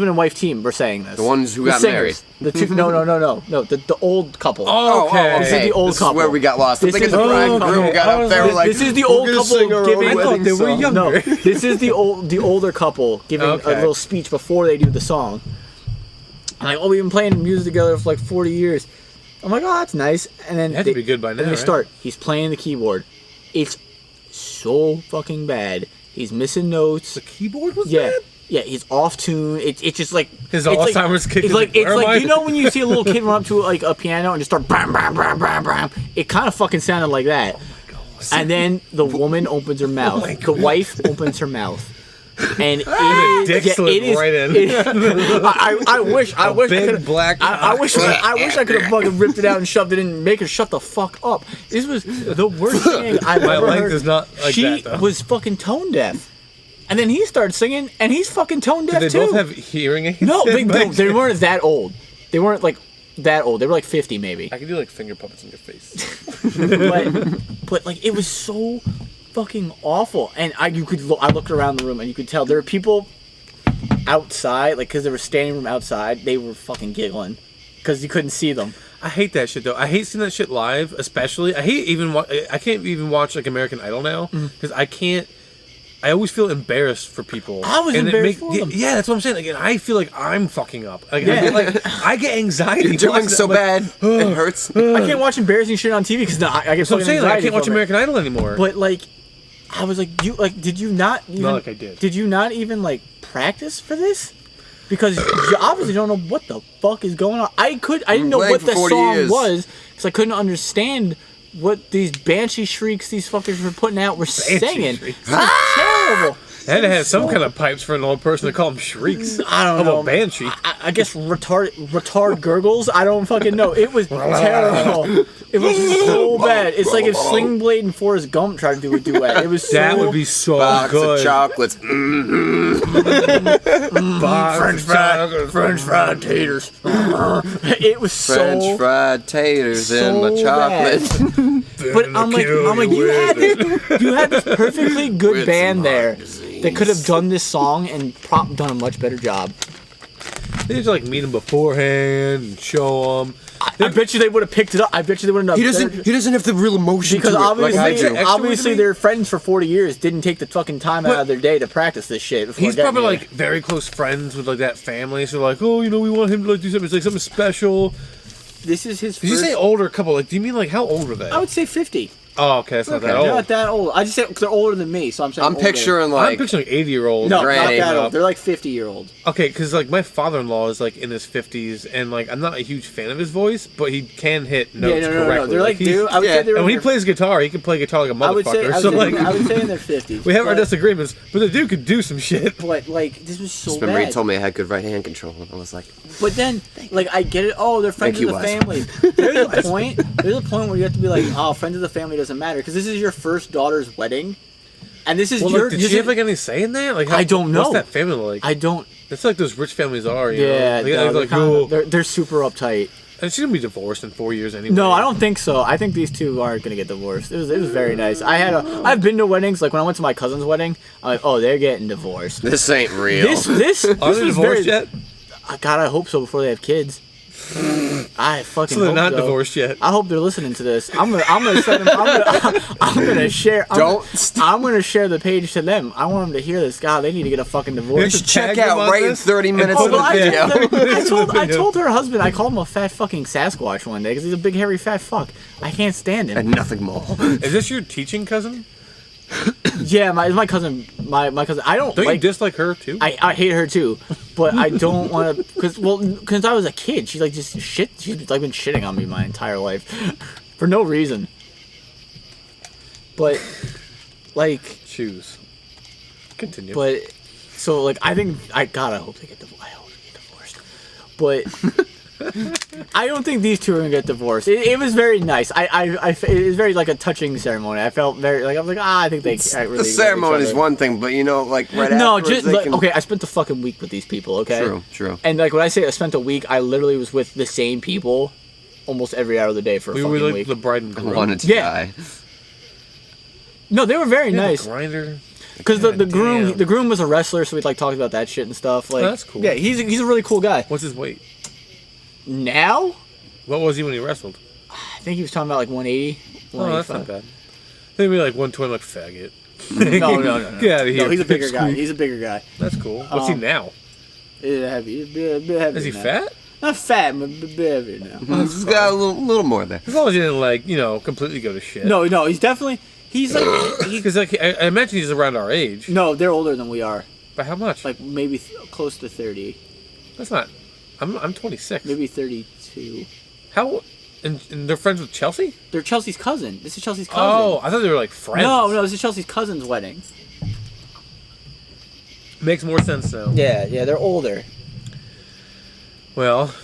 and wife team were saying this. The ones who got singers. married. The 2, no, the old couple. Oh, okay. This is the old couple. This is where we got lost. This is the bride and groom got up there like, this is the old couple giving. I thought they were younger. No, this is the older couple giving a little speech before they do the song. I'm like, oh, we've been playing music together for like 40 years. I'm like, oh, that's nice. And then it had to be good by now. Then they start. He's playing the keyboard. It's so fucking bad. He's missing notes. The keyboard was bad? Yeah, he's off tune. It's just like his Alzheimer's kicking. It's like you know when you see a little kid run up to like a piano and just start bam bam bam bam bam. It kind of fucking sounded like that. And then the woman opens her mouth. The wife opens her mouth. And it is right in. I wish I could have fucking ripped it out and shoved it in and make her shut the fuck up. This was the worst thing I've ever heard. My length is not like she that, though. was fucking tone deaf. And then he started singing and he's fucking tone deaf too. Did they both have hearing aids? No, they weren't that old. They weren't like that old. They were like 50 maybe. I could do like finger puppets in your face. but like it was so fucking awful. And I looked around the room and you could tell there were people outside, like because there was standing room outside. They were fucking giggling because you couldn't see them. I hate that shit though. I hate seeing that shit live, especially. I can't even watch like American Idol now because I always feel embarrassed for people. I was embarrassed for them. Yeah, that's what I'm saying. Like, and I feel like I'm fucking up. Like, I get anxiety. You're doing so bad, it hurts. I can't watch embarrassing shit on TV because I get fucking anxiety. I can't watch American Idol anymore. But like, I was like, did you not even? Not like I did. Did you not even like practice for this? Because you obviously don't know what the fuck is going on. I didn't know what the song was because I couldn't understand what these banshee shrieks these fuckers were putting out were singing. Terrible. They had to have some kind of pipes for an old person to call them shrieks. I don't know. A banshee. I guess retard gurgles. I don't fucking know. It was terrible. It was so bad. It's like if Sling Blade and Forrest Gump tried to do a duet. It was so that would be so box good. Of chocolates. French fried taters. It was so French fried taters in my chocolate. But I'm like, you had this perfectly good With band there disease. that could have done this song and done a much better job. They just like meet them beforehand and show them. I bet you they would have picked it up. I bet you they would have. He doesn't have the real emotion because to obviously, it like I do. obviously their friends for 40 years didn't take the fucking time out of their day to practice this shit. He's probably like very close friends with like that family, so like, oh, we want him to like do something. It's like something special. This is his. Did you say older couple? Like, do you mean like how old were they? I would say 50. Oh, okay, that's not Okay. that They're old. not that old. I just say they're older than me, so I'm saying I'm older. picturing I'm like picturing 80-year-old. No, Granny. not that old. They're like 50-year-old. Okay, because like my father-in-law is like in his 50s, and like I'm not a huge fan of his voice, but he can hit notes Yeah, no. correctly. They're like, he's- dude. I would yeah. say they were. and when he in their- plays guitar, he can play guitar like a I would say, motherfucker. So like, I would say in their 50s. we have our but- disagreements, but the dude could do some shit. But like, this was so remember bad. he told me I had good right hand control, and I was like, But then, like, I get it. Oh, they're friends Thank of you, the Wes. family. There's a point. There's a point where you have to be like, oh, friends of the family doesn't matter because this is your first daughter's wedding, and this is Well, your. like, did this she is- have like any say in that? Like, how, I don't know. What's that family like? I don't. That's like those rich families are. You Yeah, know? no, Like, they're, oh, they're super uptight. and she's gonna be divorced in 4 years anyway. No, I don't think so. I think these two aren't gonna get divorced. It was very nice. I've been to weddings. Like when I went to my cousin's wedding, I'm like, oh, they're getting divorced. "This ain't real." This Are was they very. divorced yet? God, I hope so before they have kids. I fucking. So they're hope not so. divorced yet. I hope they're listening to this. I'm gonna send them. I'm gonna share. I'm gonna share the page to them. I want them to hear this. God, they need to get a fucking divorce. Just Check tag them out on right in this 30 and minutes put of the Well, video. I told her husband. I called him a fat fucking Sasquatch one day because he's a big hairy fat fuck. I can't stand him. And nothing more. Is this your teaching cousin? Yeah, my cousin. My cousin. I don't Don't like. you dislike her too? I hate her too, but I don't want to because I was a kid. She's like just shit. She's like been shitting on me my entire life for no reason. But like, Choose. Continue. but so like I think I hope they get divorced. I hope they get divorced. But I don't think these two are gonna get divorced. It was very nice. It was very like a touching ceremony. I felt very like I was like I think they really The ceremony love each is other. one thing, but you know, like right No, afterwards, just they like, can... okay. I spent a fucking week with these people. Okay. True. And like when I say I spent a week, I literally was with the same people almost every hour of the day for a we fucking were like week. the bride and I groom. wanted to Yeah. die. No, they were very Yeah, nice. The grinder. Because the God groom damn. the groom was a wrestler, so we'd like talk about that shit and stuff. Like, That's cool. Yeah, he's a really cool guy. What's his weight? Now, What was he when he wrestled? I think he was talking about like 180. Oh, that's not 185. bad. Maybe like 120, like faggot. No. Get out of here. No, he's a bigger Pipsqueak. guy. He's a bigger guy. That's cool. What's he now? He's heavy. He's a bit heavy Is he now. fat? Not fat, but a bit heavy now. He's got a little more there. As long as he didn't like, completely go to shit. No, he's definitely. He's like. Because like I imagine he's around our age. No, they're older than we are. But how much? Like maybe close to 30. That's not. I'm 26. Maybe 32. How? And they're friends with Chelsea? They're Chelsea's cousin. This is Chelsea's cousin. Oh, I thought they were like friends. No, this is Chelsea's cousin's wedding. Makes more sense now. Yeah, they're older. Well,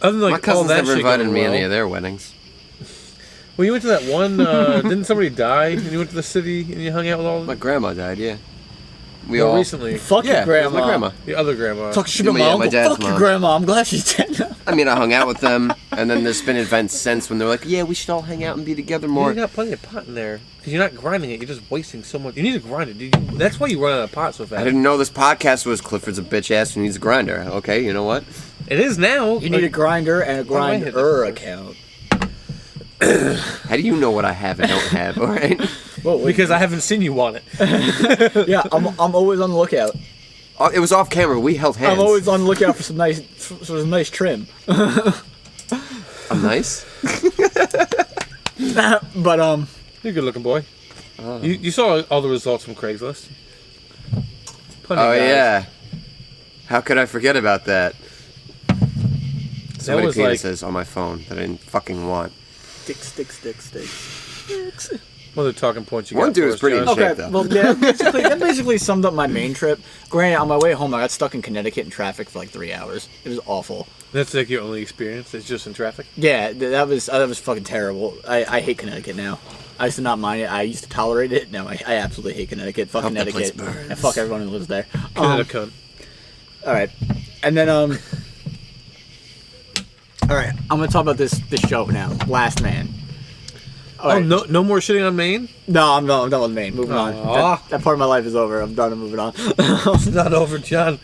other than like My all cousins that never shit invited going me well, any of their weddings. Well, you went to that one. Didn't somebody die? And you went to the city and you hung out with all My grandma died, yeah. We well, all... recently. Fuck Yeah, your it was grandma. my grandma. The other grandma. Talk shit Yeah, about my my uncle. dad's Fuck your mom. grandma. I'm glad she's dead now. I mean, I hung out with them, and then there's been events since when they're like, yeah, we should all hang out and be together You more. got plenty of pot in there because you're not grinding it. You're just wasting so much. You need to grind it. Dude. That's why you run out of pot so fast. I didn't know this podcast was Cliffords a bitch ass who needs a grinder. Okay, you know what? It is now. You need a grinder and a do I hit that grinder first? account. How do you know what I have and don't have, alright? Well, because I haven't seen you want it. yeah, I'm always on the lookout. It was off camera, we held hands. I'm always on the lookout for some nice trim. I'm nice? But You're a good looking boy. You saw all the results from Craigslist. Plenty Oh, of guys. yeah. How could I forget about that? So many was like- penises on my phone that I didn't fucking want. sticks. What are the talking points you One got dude for was us, pretty John? in shape. Okay, though. well, yeah, that basically summed up my Maine trip. Granted, on my way home, I got stuck in Connecticut in traffic for like 3 hours. It was awful. That's like your only experience. It's just in traffic. Yeah, that was fucking terrible. I hate Connecticut now. I used to not mind it. I used to tolerate it. No, I absolutely hate Connecticut. Fuck Hope that place Connecticut. burns. And fuck everyone who lives there. Connecticut. All right, and then all right, I'm gonna talk about this show now. Last Man. All Oh, right. no more shitting on Maine? No, I'm done with Maine. Moving on. Aw. That part of my life is over. I'm done and moving on. It's not over, John.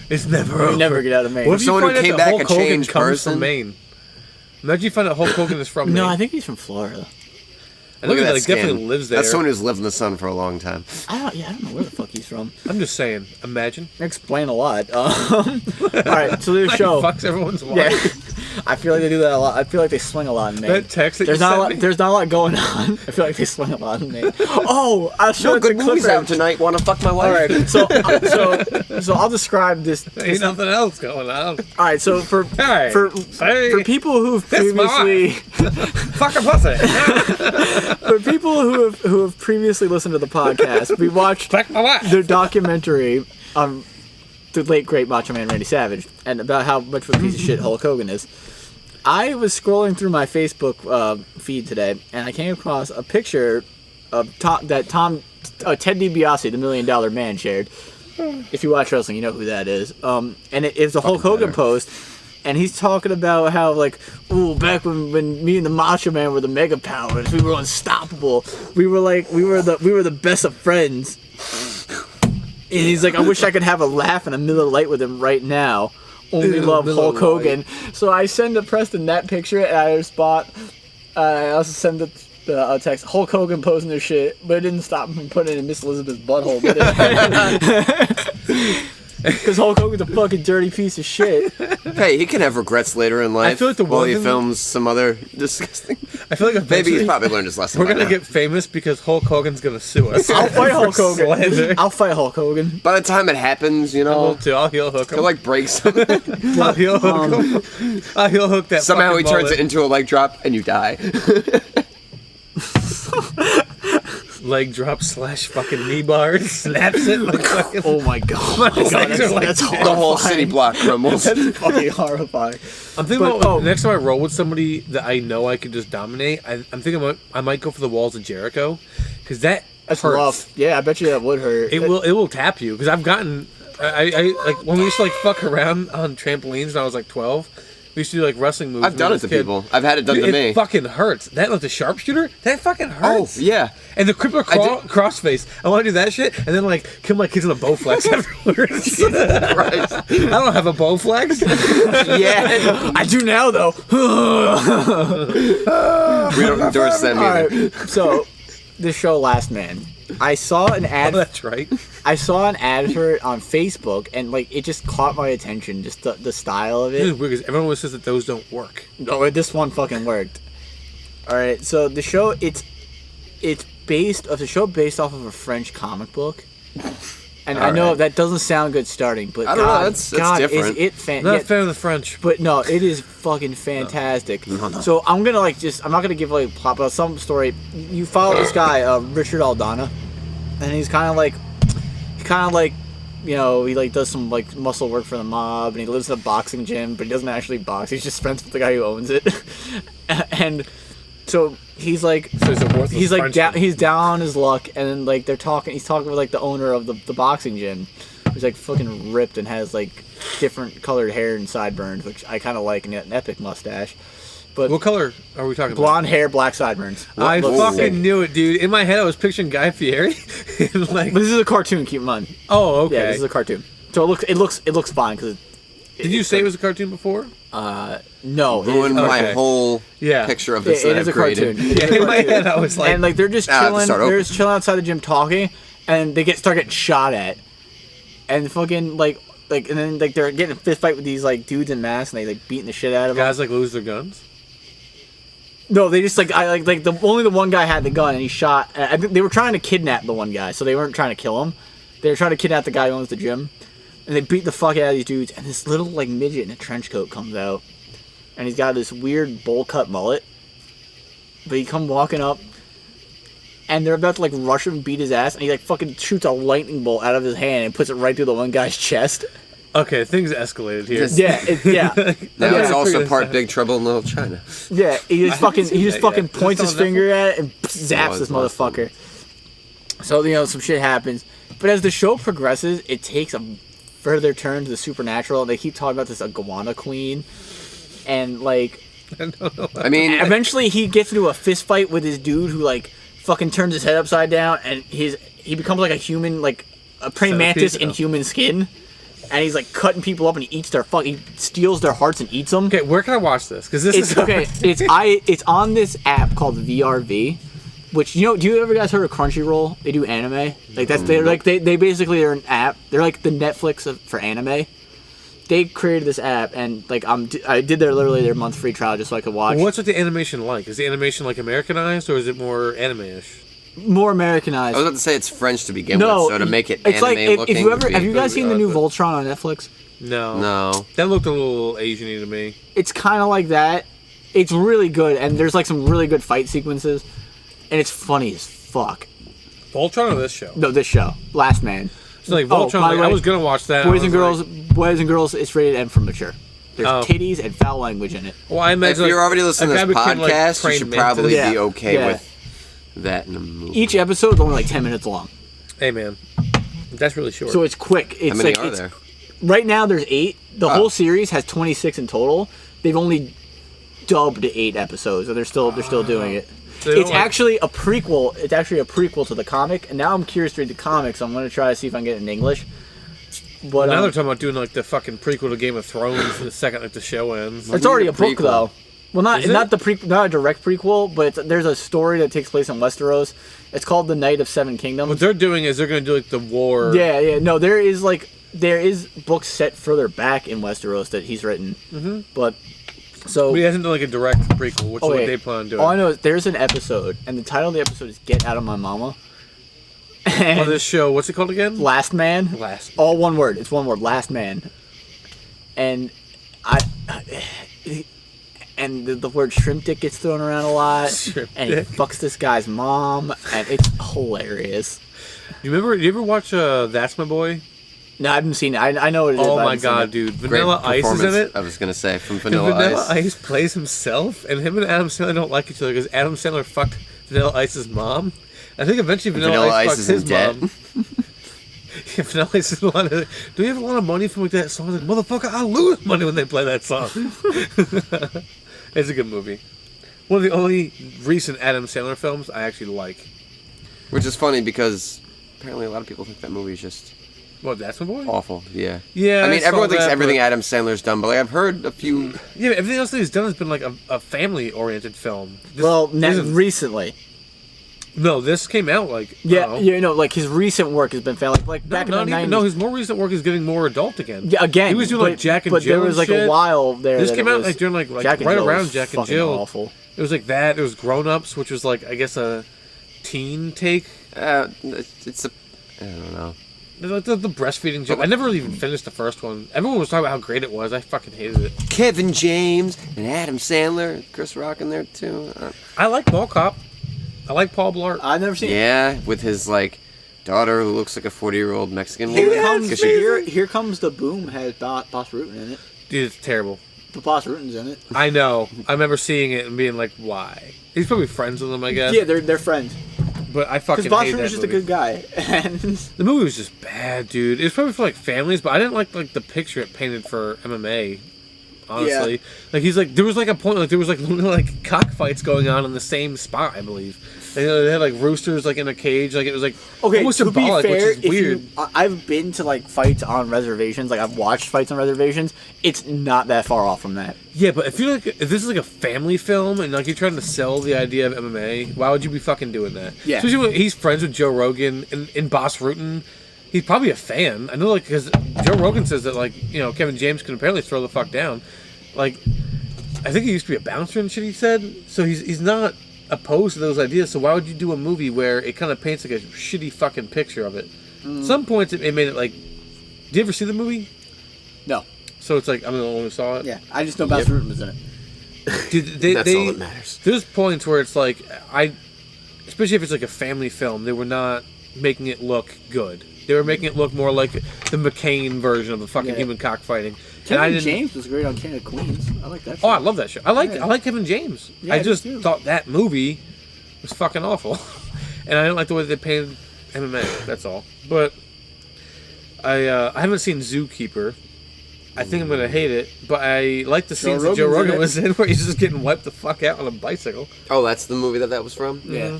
It's never over. We never get out of Maine. What if you Someone who find out came that back Hulk a Hogan changed comes person? from Maine? Imagine you find out Hulk Hogan is from Maine. No, I think he's from Florida. I know Look he at that like, skin. definitely lives there. That's someone who's lived in the sun for a long time. I don't know where the fuck he's from. I'm just saying. Imagine. Explain a lot. All right, so this Like, show. fucks everyone's Yeah. wife. I feel like they do that a lot. I feel like they swing a lot in Maine. That text that there's you not a sent lot. me? There's not a lot going on. I feel like they swing a lot in Maine. Oh, I'll show No it to good movies out Cliffords. tonight. Want to fuck my wife? All right, so I'll describe this. Ain't nothing else going on. All right, so for Hey, for hey, people who've that's my previously Fuck a pussy. for people who have previously listened to the podcast, we watched Fuck my wife. the documentary on the late great Macho Man Randy Savage and about how much of a piece of shit Hulk Hogan is. I was scrolling through my Facebook feed today, and I came across a picture of Ted DiBiase, the $1 Million Man, shared. If you watch wrestling, you know who that is. And it's a Hulk Hogan post, and he's talking about how, like, ooh, back when me and the Macho Man were the Mega Powers, we were unstoppable. We were the best of friends. And he's like, I wish I could have a laugh and a Miller Lite with him right now. Only love Miller Hulk Lite. Hogan. So I send to Preston that picture, and I respond. I also send the text, Hulk Hogan posing their shit, but it didn't stop him from putting it in Miss Elizabeth's butthole, did it? Because Hulk Hogan's a fucking dirty piece of shit. Hey, he can have regrets later in life. I feel like the while one he thing- films some other disgusting. I feel like Maybe eventually he's probably learned his lesson. we're by gonna now. get famous because Hulk Hogan's gonna sue us. I'll fight Hulk Hogan. Slander. I'll fight Hulk Hogan. By the time it happens, you I will know, too. I'll heel hook him. he'll like break something. I'll heel hook him. I'll heel hook that. Somehow he fucking turns it mullet. into a leg drop and you die. Leg drop / fucking knee bar. Snaps it like fucking. Oh my god. My legs are like That's shit. horrifying. The whole city block crumbles. That's fucking horrifying. I'm thinking But, about next time I roll with somebody that I know I could just dominate. I'm thinking I might go for the walls of Jericho, because that's hurts. rough. Yeah, I bet you that would hurt. It will tap you, because I've gotten I like when we used to like fuck around on trampolines when I was like 12. We used to do like wrestling moves. I've when done I it was to a kid. people. I've had it done Dude, to me. It fucking hurts. That like the sharpshooter, that fucking Oh, hurts. yeah. And the crippler I did- crossface. I want to do that shit, and then like kill my kids with a Bowflex afterwards. Right. I don't have a Bowflex. Yeah. I do now, though. We don't endorse them either. Alright, so the show Last Man. I saw an Oh, ad. that's right. I saw an ad for it on Facebook, and like it just caught my attention. Just the style of This it. is weird because everyone always says that those don't work. Oh, this one fucking worked. All right, so the show it's based off a French comic book, and I know Alright. that doesn't sound good starting, but I don't know, God, that's God, different. is it Not a fan of the French. But no, it is fucking fantastic. No. So I'm gonna I'm not gonna give like plot, but some story. You follow this guy, Richard Aldana, and he's kind of like, you know, he like does some like muscle work for the mob, and he lives in a boxing gym, but he doesn't actually box. He's just friends with the guy who owns it, and so he's like, So he's a worthless he's like Frenchman. he's down on his luck, and then like he's talking with like the owner of the boxing gym, who's like fucking ripped and has like different colored hair and sideburns, which I kind of like, and an epic mustache. But What color are we talking about? blonde hair, black sideburns. I Looks fucking sick. knew it, dude. In my head, I was picturing Guy Fieri. And, like, But this is a cartoon. Keep in mind. oh, okay. Yeah, this is a cartoon. So it looks fine because. Did you say it was a cartoon before? No? it is Ruined a my Okay. whole Yeah. picture of It, this it that is a I've created. cartoon. It is Yeah, a in my cartoon. head, I was like, and like they're just Ah, to chilling. start They're over. just chilling outside the gym talking, and they start getting shot at, and fucking like and then like they're getting a fist fight with these like dudes in masks, and they like beating the shit out of them. guys like lose their guns. No, they just only the one guy had the gun, and he shot. I think they were trying to kidnap the one guy, so they weren't trying to kill him. They were trying to kidnap the guy who owns the gym, and they beat the fuck out of these dudes. And this little like midget in a trench coat comes out, and he's got this weird bowl cut mullet. But he come walking up, and they're about to like rush him and beat his ass, and he like fucking shoots a lightning bolt out of his hand and puts it right through the one guy's chest. Okay, things escalated here. Yeah, yeah. Now Yeah, it's I also figured part that. Big Trouble in Little China. Yeah, he just fucking seen that yet. points Is his this on finger at it and zaps No, this it's not. motherfucker. So you know some shit happens, but as the show progresses, it takes a further turn to the supernatural. They keep talking about this iguana queen, and like I mean, eventually he gets into a fist fight with his dude who like fucking turns his head upside down, and he becomes like a human, like a praying mantis Centipede? in human skin. And he's like cutting people up, and he eats their he steals their hearts and eats them. Okay, where can I watch this? Because this It's is okay. It's on this app called VRV, which do you ever guys heard of Crunchyroll? They do anime. Like they basically are an app. They're like the Netflix for anime. they created this app, and like I did literally their month free trial just so I could watch. What's with the animation like? Is the animation like Americanized or is it more anime-ish? More Americanized. I was about to say it's French to begin No, with, so to make it it's like anime looking. have you guys seen the new Voltron on Netflix? No. No. That looked a little Asian-y to me. It's kind of like that. It's really good, and there's like some really good fight sequences, and it's funny as fuck. Voltron or this show? No, this show, Last Man. It's like Voltron. by the way, I was gonna watch that. Boys and girls, it's rated M for mature. There's Oh. titties and foul language in it. Well, I If imagine you're already listening to a this guy became, like, podcast, you trained should mentally. probably be Yeah, okay yeah. with that in a movie. Each episode is only like 10 minutes long, Hey man, that's really short. so it's quick. It's How many like are it's, there? right now there's 8. The Oh. whole series has 26 in total. They've only dubbed 8 episodes, and they're still doing it. So they It's don't, like- actually a prequel. It's actually a prequel to the comic, and now I'm curious to read the comic, so I'm gonna try to see if I can get it in English. But now they're talking about doing like the fucking prequel to Game of Thrones the second like the show ends. it's already a Prequel. book though. Well, not Is it? not not a direct prequel, but there's a story that takes place in Westeros. It's called The Night of Seven Kingdoms. What they're doing is they're gonna do like the war. Yeah. No, there is books set further back in Westeros that he's written. Mm-hmm. But so But he hasn't done like a direct prequel, which is what okay, they plan on doing. all I know is there's an episode, and the title of the episode is "Get Out of My Mama." And On this show, what's it called again? Last Man. Last. All one word. It's one word. Last Man. And the word shrimp dick gets thrown around a lot. Shrimp and he dick. fucks this guy's mom, and it's hilarious. You ever watch That's My Boy? No, I haven't seen it. I know what it is. Oh but I my haven't seen god, it. dude! Great Vanilla Ice is in performance, it. I was gonna say from And Vanilla, Vanilla Ice. Ice plays himself, and him and Adam Sandler don't like each other because Adam Sandler fucked Vanilla Ice's mom. I think eventually Vanilla Ice fucks is in his debt. mom. Yeah, Vanilla Ice is a lot of. Do you have a lot of money from like that song? Like, motherfucker, I lose money when they play that song. It's a good movie. One of the only recent Adam Sandler films I actually like. Which is funny because apparently a lot of people think that movie is just What? That's My Boy. awful. Yeah. Yeah, I mean, saw everyone thinks that, everything but- Adam Sandler's done, but like, I've heard a few. Yeah, but everything else that he's done has been like a family-oriented film. Recently. No, this came out like I Yeah, don't know. like his recent work has been found like back in the 90s. No, his more recent work is getting more adult again. Yeah, again. He was doing like Jack and but Jill. there was like and shit. a while there. This that came it out was- like during like Jack and right Jill around was Jack and fucking Jill. Awful. It was like that. It was Grown Ups, which was like I guess a teen take. It's a. I don't know. Like the breastfeeding joke. I never really even finished the first one. Everyone was talking about how great it was. I fucking hated it. Kevin James and Adam Sandler, Chris Rock in there too. I like Mall Cop. I like Paul Blart. I've never seen. Yeah, with his like daughter who looks like a 40-year-old Mexican Here woman. comes 'Cause she- here comes the boom has Boss Rutan in it. Dude, it's terrible. But Boss Rutan's in it. I know. I remember seeing it and being like, why? He's probably friends with them, I guess. Yeah, they're friends. But I fucking Because Boss hate that Rutan's just movie. a good guy. And The movie was just bad, dude. It was probably for like families, but I didn't like the picture it painted for MMA. Honestly, Yeah. like he's like there was like a point like there was like literally like cockfights going on in the same spot, I believe. And, they had like roosters like in a cage, like it was like okay, almost to be symbolic, fair, which is weird. I've been to like fights on reservations. Like I've watched fights on reservations. It's not that far off from that. Yeah, but if this is like a family film and like you're trying to sell the idea of MMA, why would you be fucking doing that? Yeah. Especially when he's friends with Joe Rogan and in Boss Rutan. He's probably a fan. I know, like, because Joe Rogan says that, like, you know, Kevin James can apparently throw the fuck down. Like, I think he used to be a bouncer and shit, he said. So he's not opposed to those ideas. So why would you do a movie where it kind of paints, like, a shitty fucking picture of it? Some points it made it, like... Did you ever see the movie? No. So it's like, I'm the only one who saw it? Yeah, I just know Boss Rutan was in it. Dude, That's all that matters. There's points where it's like, especially if it's like a family film, they were not making it look good. They were making it look more like the McCain version of the fucking Yeah. human cockfighting. Kevin James was great on King of Queens. I like that show. Oh, I love that show. I like Kevin James. Yeah, I I do just too. thought that movie was fucking awful, and I didn't like the way they painted MMA. That's all. But I haven't seen Zookeeper. I think I'm gonna hate it, but I like the scenes that Joe Rogan's in Rogan it. was in, where he's just getting wiped the fuck out on a bicycle. Oh, that's the movie that was from. Yeah.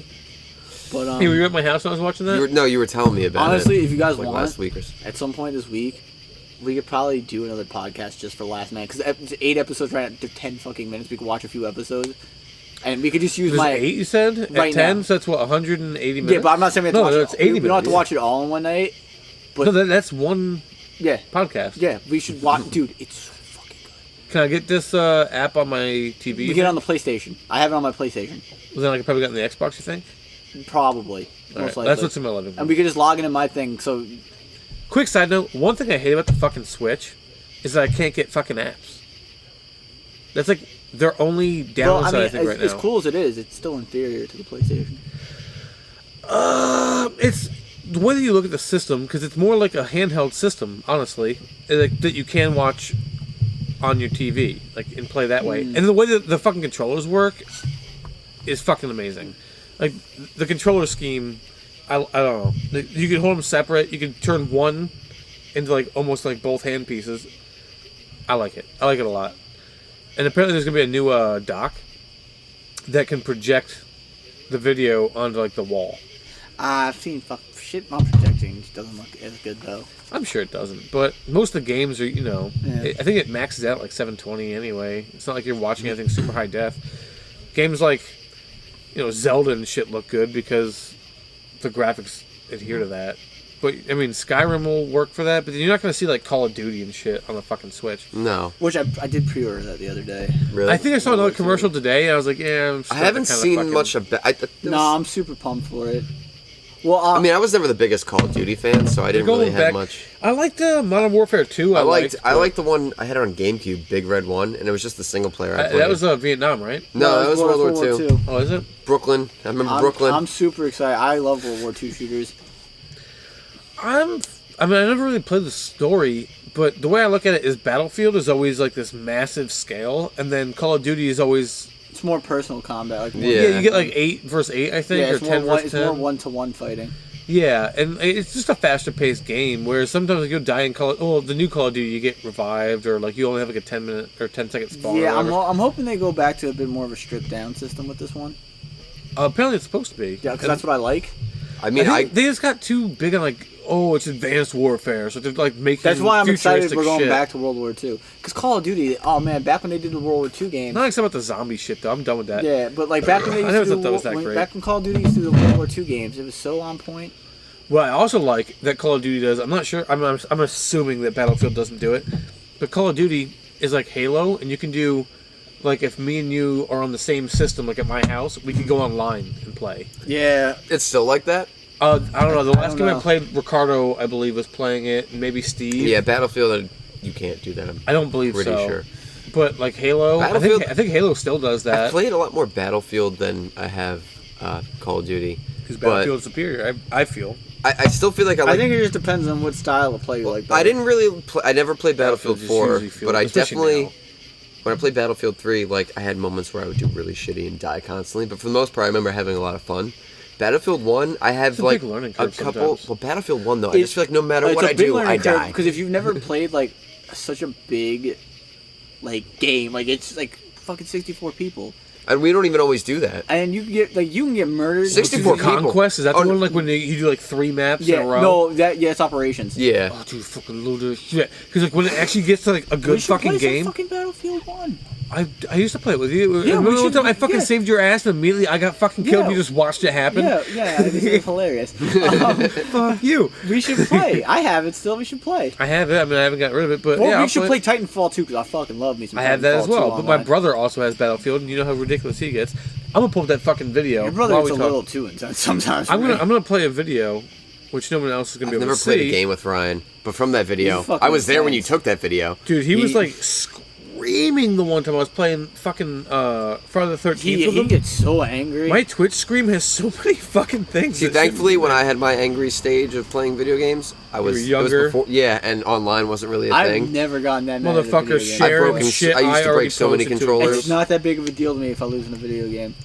But Hey, were you at my house when I was watching that? You were telling me about honestly, it. if you guys like want, last week or so. at some point this week, we could probably do another podcast just for Last Man. Because it's 8 episodes right now. They're 10 fucking minutes. We could watch a few episodes. And we could just use There's my... 8, you said? Right At 10, now. so that's what, 180 minutes? Yeah, but I'm not saying we have to No, watch it's it. 80 We don't have to minutes. watch it all in one night. But No, that's one Yeah. podcast. Yeah, we should watch. Dude, it's so fucking good. Can I get this app on my TV? We get it on the PlayStation. I have it on my PlayStation. Well, then I could probably get it on the Xbox, you think? Probably. All Most right, likely. that's what's in my living room. And we could just log into my thing, so... Quick side note, one thing I hate about the fucking Switch is that I can't get fucking apps. That's like their only downside, I think, right now. As cool as it is, it's still inferior to the PlayStation. It's the way that you look at the system, because it's more like a handheld system, honestly, like, that you can watch on your TV, like, and play that way. And the way that the fucking controllers work is fucking amazing. Like, the controller scheme, I don't know. You can hold them separate. You can turn one into, like, almost like both hand pieces. I like it. I like it a lot. And apparently there's going to be a new dock that can project the video onto, like, the wall. I've seen shit not projecting. It doesn't look as good, though. I'm sure it doesn't, but most of the games are, Yeah. I think it maxes out like 720 anyway. It's not like you're watching anything super high def. Games like, Zelda and shit look good because the graphics adhere to that. But, I mean, Skyrim will work for that, but you're not going to see, like, Call of Duty and shit on the fucking Switch. No. Which I did pre-order that the other day. Really? I think I saw another commercial today, and I was like, yeah, I haven't seen much of that. No, I'm super pumped for it. Well, I mean, I was never the biggest Call of Duty fan, so I didn't really have much. I liked Modern Warfare 2. I liked the one I had on GameCube, Big Red One, and it was just the single player I played. That was Vietnam, right? No, that was World War II. Oh, is it? Brooklyn. I remember Brooklyn. I'm super excited. I love World War II shooters. I never really played the story, but the way I look at it is Battlefield is always like this massive scale, and then Call of Duty is always... It's more personal combat. Like you get like 8 versus 8, I think, or 10 versus 10. It's more one-to-one fighting. Yeah, and it's just a faster-paced game, where sometimes like, you'll die in the new Call of Duty, you get revived, or like you only have like a 10-minute or 10-second spawn. Yeah, I'm hoping they go back to a bit more of a stripped-down system with this one. Apparently it's supposed to be. Yeah, because that's what I like. I mean, they just got too big on like, it's advanced warfare, so they're like making. That's why I'm excited we're going shit. back to World War II. Because Call of Duty, oh man, back when they did the World War II games. Not except about the zombie shit though. I'm done with that. Yeah, but like back when they used to do back when Call of Duty used to do the World War II games, it was so on point. Well, I also like that Call of Duty does. I'm not sure. I'm assuming that Battlefield doesn't do it, but Call of Duty is like Halo, and you can do. Like, if me and you are on the same system, like at my house, we could go online and play. Yeah. It's still like that? I don't know. The last game I played, Ricardo, I believe, was playing it, and maybe Steve. Yeah, Battlefield, you can't do that. I don't believe pretty so. Sure. But, like, Halo, I think Halo still does that. I played a lot more Battlefield than I have Call of Duty. Because Battlefield's superior, I feel. I still feel like I think it just depends on what style of play you like. I didn't really I never played Battlefield 4, but I definitely... Now. When I played Battlefield 3, like, I had moments where I would do really shitty and die constantly, but for the most part, I remember having a lot of fun. Battlefield 1, I have, like, a couple... Sometimes. Well, Battlefield 1, though, I just feel like no matter what I do, I die. Because if you've never played, like, such a big, like, game, like, it's, like, fucking 64 people. And we don't even always do that. And you can get murdered. 64 people. Conquest? Is that the one, like, when you do, like, 3 maps in a row? No, it's Operations. Yeah. Oh, dude, fucking load of shit. Because, like, when it actually gets to, like, a good fucking game... fucking Battlefield 1. I used to play it with you. Yeah, I fucking saved your ass and immediately I got fucking killed and you just watched it happen. Yeah, it's hilarious. Fuck you. We should play. I have it still. We should play. I have it. I mean, I haven't gotten rid of it, but we should play Titanfall 2 because I fucking love me some Titanfall 2 I have that as well, but my online. brother also has Battlefield, and you know how ridiculous he gets. I'm gonna pull up that fucking video. Your brother gets a little too intense sometimes. I'm gonna play a video, which no one else is gonna be able to see. I've never played a game with Ryan, but from that video, I was there when you took that video. Dude, he was like screaming the one time I was playing fucking Friday the 13th with him. He gets so angry. My Twitch stream has so many fucking things. See, thankfully, when I had my angry stage of playing video games, I was younger. It was before, yeah, and online wasn't really a thing. I've never gotten that mad motherfucker sharing shit. I used to break so many controllers. It's not that big of a deal to me if I lose in a video game.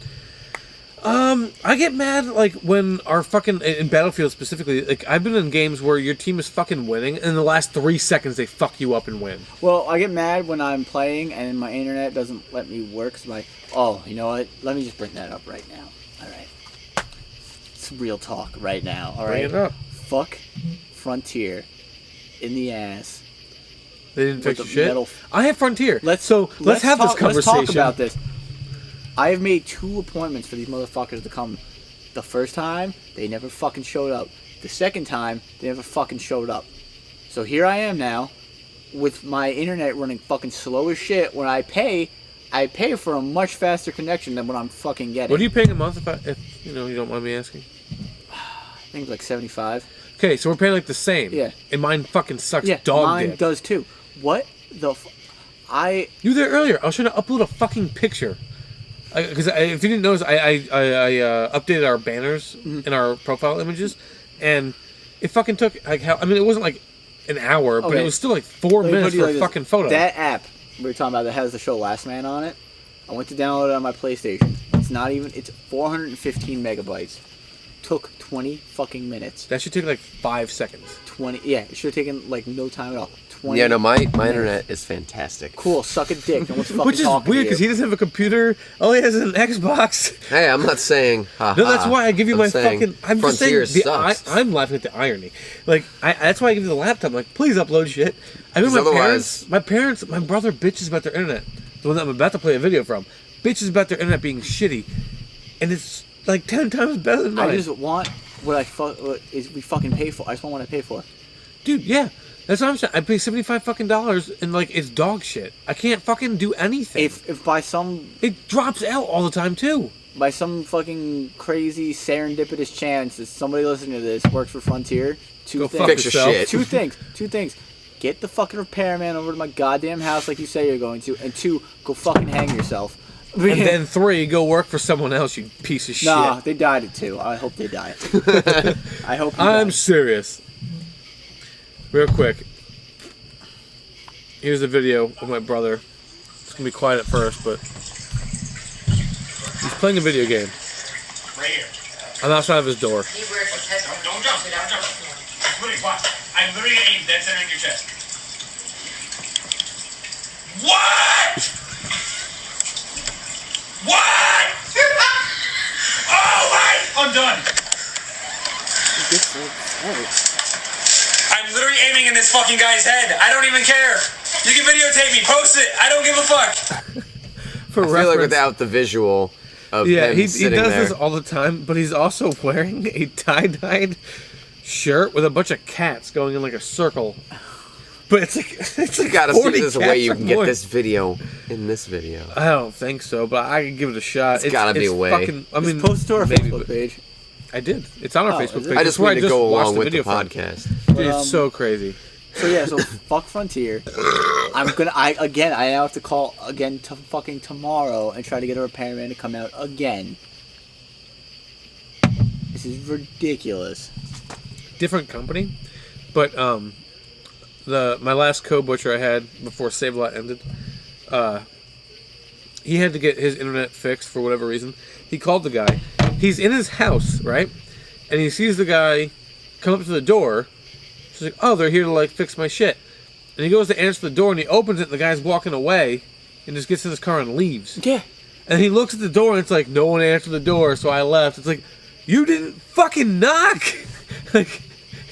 I get mad like when our fucking in Battlefield specifically. Like I've been in games where your team is fucking winning, and in the last 3 seconds they fuck you up and win. Well, I get mad when I'm playing and my internet doesn't let me work. So you know what? Let me just bring that up right now. All right, it's real talk right now. All right, bring it up. Fuck Frontier in the ass. They didn't fix shit. I have Frontier. Let's have this conversation. Let's talk about this. I have made 2 appointments for these motherfuckers to come. The first time, they never fucking showed up. The second time, they never fucking showed up. So here I am now, with my internet running fucking slow as shit. When I pay for a much faster connection than what I'm fucking getting. What are you paying a month if you don't mind me asking? I think it's like $75. Okay, so we're paying like the same. Yeah. And mine fucking sucks Yeah, dog mine dick. does too. What the You were there earlier. I was trying to upload a fucking picture. Because if you didn't notice, I updated our banners and our profile images, and it fucking took like it wasn't like an hour, but it was still like 4 minutes for a fucking photo. That app we were talking about that has the show Last Man on it, I went to download it on my PlayStation. It's 415 megabytes. Took 20 fucking minutes. That should take like 5 seconds. 20, yeah, it should have taken like no time at all. 20 Yeah, no, my internet is fantastic. Cool, suck a dick. No one's fucking Which is weird because he doesn't have a computer. All he has is an Xbox. Hey, I'm not saying. No, that's why I give you my fucking. I'm just saying. Sucks. I'm laughing at the irony. Like, that's why I give you the laptop. I'm like, please upload shit. I mean, my brother bitches about their internet. The one that I'm about to play a video from, bitches about their internet being shitty, and it's like 10 times better than mine. I just want what we fucking pay for. I just want what I pay for. Dude, yeah. That's what I'm saying. I pay $75 fucking and like it's dog shit. I can't fucking do anything. If by some it drops out all the time too. By some fucking crazy serendipitous chance that somebody listening to this works for Frontier, Go fix yourself. Two things. Get the fucking repairman over to my goddamn house like you say you're going to, and 2, go fucking hang yourself. And then 3, go work for someone else, you piece of shit. Nah, they died at 2. I hope they die. I hope. I'm serious. Real quick. Here's a video of my brother. It's gonna be quiet at first, but he's playing a video game. Right here. I'm outside of his door. Don't jump. I'm literally gonna aim dead center in your chest. What? What? Oh my! I'm done. I'm literally aiming in this fucking guy's head. I don't even care. You can videotape me, post it. I don't give a fuck. For I feel like without the visual of him he sitting does there. this all the time, but he's also wearing a tie-dyed shirt with a bunch of cats going in like a circle. But it's like You gotta see 40 there's a way cats you or can get more. this video in this video. I don't think so, but I can give it a shot. It's gotta be a way. Fucking, I mean, post it to our maybe, Facebook but page. I did. It's on our Facebook is it? page. I just That's where need to go watched along with the video from. podcast. Dude, it's so crazy. So yeah, so fuck Frontier. I now have to call again to fucking tomorrow and try to get a repairman to come out again. This is ridiculous. Different company, but my last co-butcher I had before Save a Lot ended, he had to get his internet fixed for whatever reason. He called the guy. He's in his house, right? And he sees the guy come up to the door. He's like, oh, they're here to like fix my shit. And he goes to answer the door and he opens it and the guy's walking away and just gets in his car and leaves. Yeah. And he looks at the door and it's like, no one answered the door, so I left. It's like, you didn't fucking knock. Like,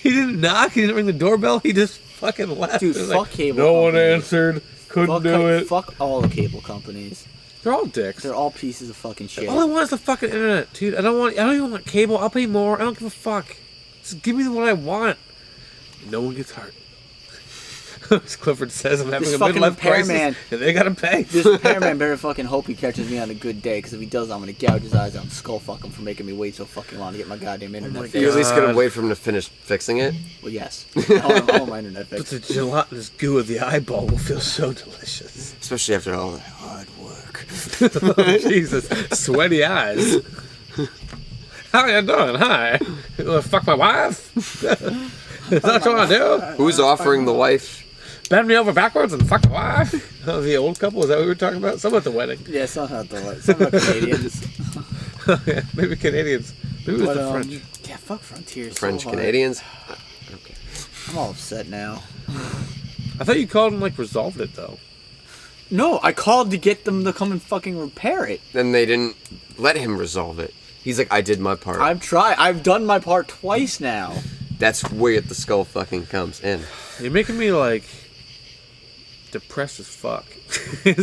he didn't knock, he didn't ring the doorbell, he just fucking left. Dude, It's fuck like, cable no one companies. answered, couldn't do it. Fuck all the cable companies. They're all dicks. They're all pieces of fucking shit. All I want is the fucking internet, dude. I don't even want cable. I'll pay more. I don't give a fuck. Just give me what I want. No one gets hurt. As Clifford says, I'm having This a fucking midlife crisis, repairman- and they gotta pay. This repairman better fucking hope he catches me on a good day, because if he does, I'm gonna gouge his eyes out and skull fuck him for making me wait so fucking long to get my goddamn internet fixed. You're at least gonna wait for him to finish fixing it. Well, yes. I want my internet But fixed. the gelatinous goo of the eyeball will feel so delicious. Especially after all that hard work. Jesus, sweaty eyes. How you doing? Hi. You wanna fuck my wife? Is that what you want to do? Who's offering the wife? Bend me over backwards and fuck the wife? Oh, the old couple? Is that what we were talking about? Someone at the wedding. Yeah, some not Canadians. Yeah, maybe Canadians. Maybe it was the French. Yeah, fuck Frontier. French so hard. Canadians? Okay. I'm all upset now. I thought you called and like resolved it though. No, I called to get them to come and fucking repair it. Then they didn't let him resolve it. He's like, I did my part. I've done my part twice now. That's where the skull fucking comes in. You're making me like depressed as fuck. I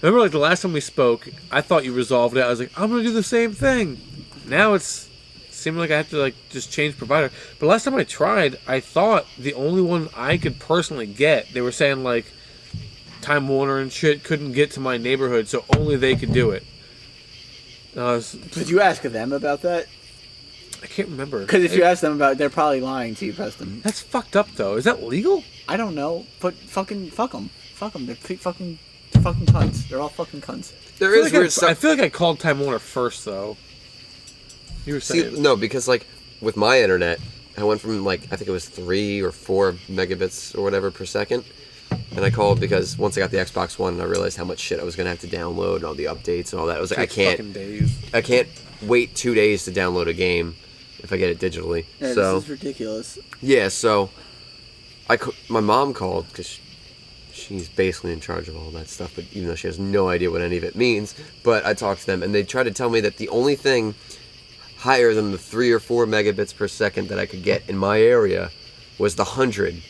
remember like the last time we spoke, I thought you resolved it. I was like, I'm gonna do the same thing. Now it's seemed like I had to like just change provider. But last time I tried, I thought the only one I could personally get, they were saying like Time Warner and shit couldn't get to my neighborhood, so only they could do it. Did you ask them about that? I can't remember. Because if you ask them about it, they're probably lying to you, Preston. That's fucked up, though. Is that legal? I don't know, but fuck them. Fuck them. They're fucking cunts. They're all fucking cunts. There is weird I stuff. feel like I called Time Warner first, though. You were saying. See, no, because like with my internet, I went from like I think it was 3 or 4 megabits or whatever per second, and I called because once I got the Xbox One, and I realized how much shit I was gonna have to download and all the updates and all that. I was like, I can't wait 2 days to download a game if I get it digitally. Yeah, so this is ridiculous. yeah, so my mom called because she's basically in charge of all that stuff, but even though she has no idea what any of it means, but I talked to them and they tried to tell me that the only thing higher than the 3 or 4 megabits per second that I could get in my area was the 100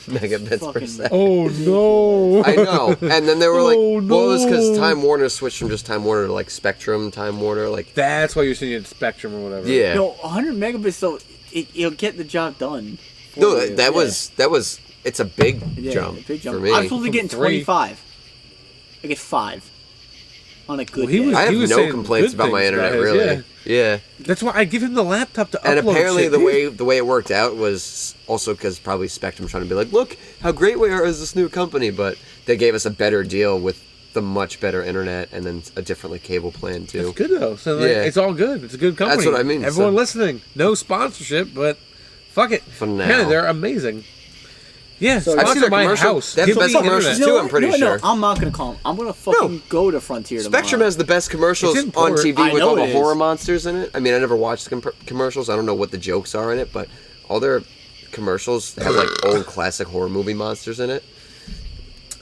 megabits per second. Oh no! I know. And then they were like, Oh, well, it was because no. Time Warner switched from just Time Warner to like Spectrum Time Warner, like That's why you're saying it's Spectrum or whatever. yeah. No, 100 megabits though, it'll get the job done. No, for you. that was it's a big Yeah, jump big jump. for me. I'm supposed to be getting From 3. 25. I get 5 on a good Well, he day. was- I have was no saying complaints good about my things internet, about his, really. Yeah. That's why I give him the laptop to And upload apparently shit. the way it worked out was also because probably Spectrum's trying to be like, look how great we are as this new company, but they gave us a better deal with the much better internet and then a different like cable plan too. It's good though. So like, Yeah. it's all good. It's a good company. That's what I mean, Everyone so- listening, no sponsorship, but fuck it. For now. Yeah, they're amazing. Yeah, So- I've seen sponsor their my commercial. house. They have Give the me best internet. commercials You too, know I'm what? pretty No, sure. I'm not gonna call them. I'm gonna fucking go to Frontier tomorrow. Spectrum has the best commercials It's in on port. TV I with know all the it is. horror monsters in it. I mean, I never watched the commercials. I don't know what the jokes are in it, but all their commercials have like old classic horror movie monsters in it,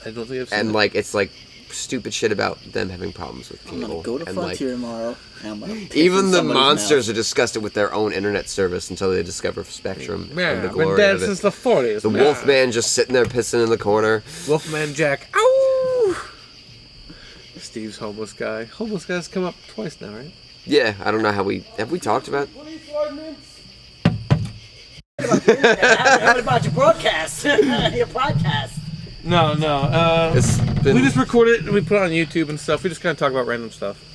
I don't think I've seen and it. like it's like stupid shit about them having problems with I'm people. gonna go to and Frontier tomorrow. And I'm gonna piss even in the somebody's monsters mouth. are disgusted with their own internet service until they discover Spectrum Yeah, and the I've been glory dead of it. since the 40s. The man. Wolfman just sitting there pissing in the corner. Wolfman Jack. Ow! Steve's homeless guy. Homeless guy's come up twice now, right? Yeah, I don't know how we talked about. What about your broadcast? Your podcast? No. It's been, We just record it and we put it on YouTube and stuff. We just kind of talk about random stuff.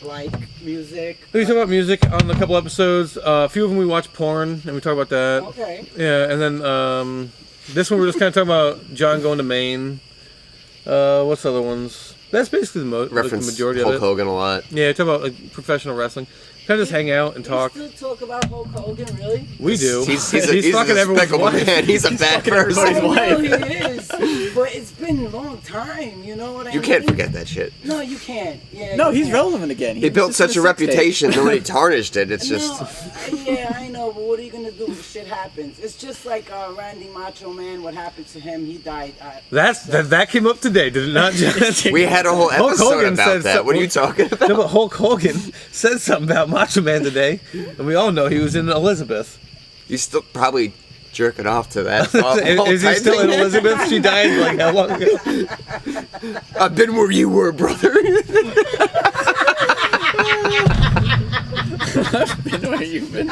Like music? We talk about music on a couple episodes. A few of them we watch porn and we talk about that. Okay. Yeah, and then this one we're just kind of talking about John going to Maine. What's the other ones? That's basically the reference majority Hulk of it. Hogan a lot. Yeah, talk about like professional wrestling. Kind of just hang out and talk. You still talk about Hulk Hogan, really? We do. He's a fucking everyone's despicable wife. man. He's a bad person. I know he is, but it's been a long time. You know what I mean? You can't forget that shit. No, you can't. Yeah. No, you he's can't. relevant again. He built such a reputation, and when he tarnished it, it's No, just. yeah, I know, but what are you gonna do? Shit happens. It's just like Randy Macho Man. What happened to him? He died. That came up today, did it not, John? We had a whole Hulk episode Hogan about said that. What are you talking about? No, but Hulk Hogan said something about Macho Man today, and we all know he was in Elizabeth. You still probably jerking off to that. Is he still in Elizabeth? She died like how long ago? I've been where you were, brother. Where you been?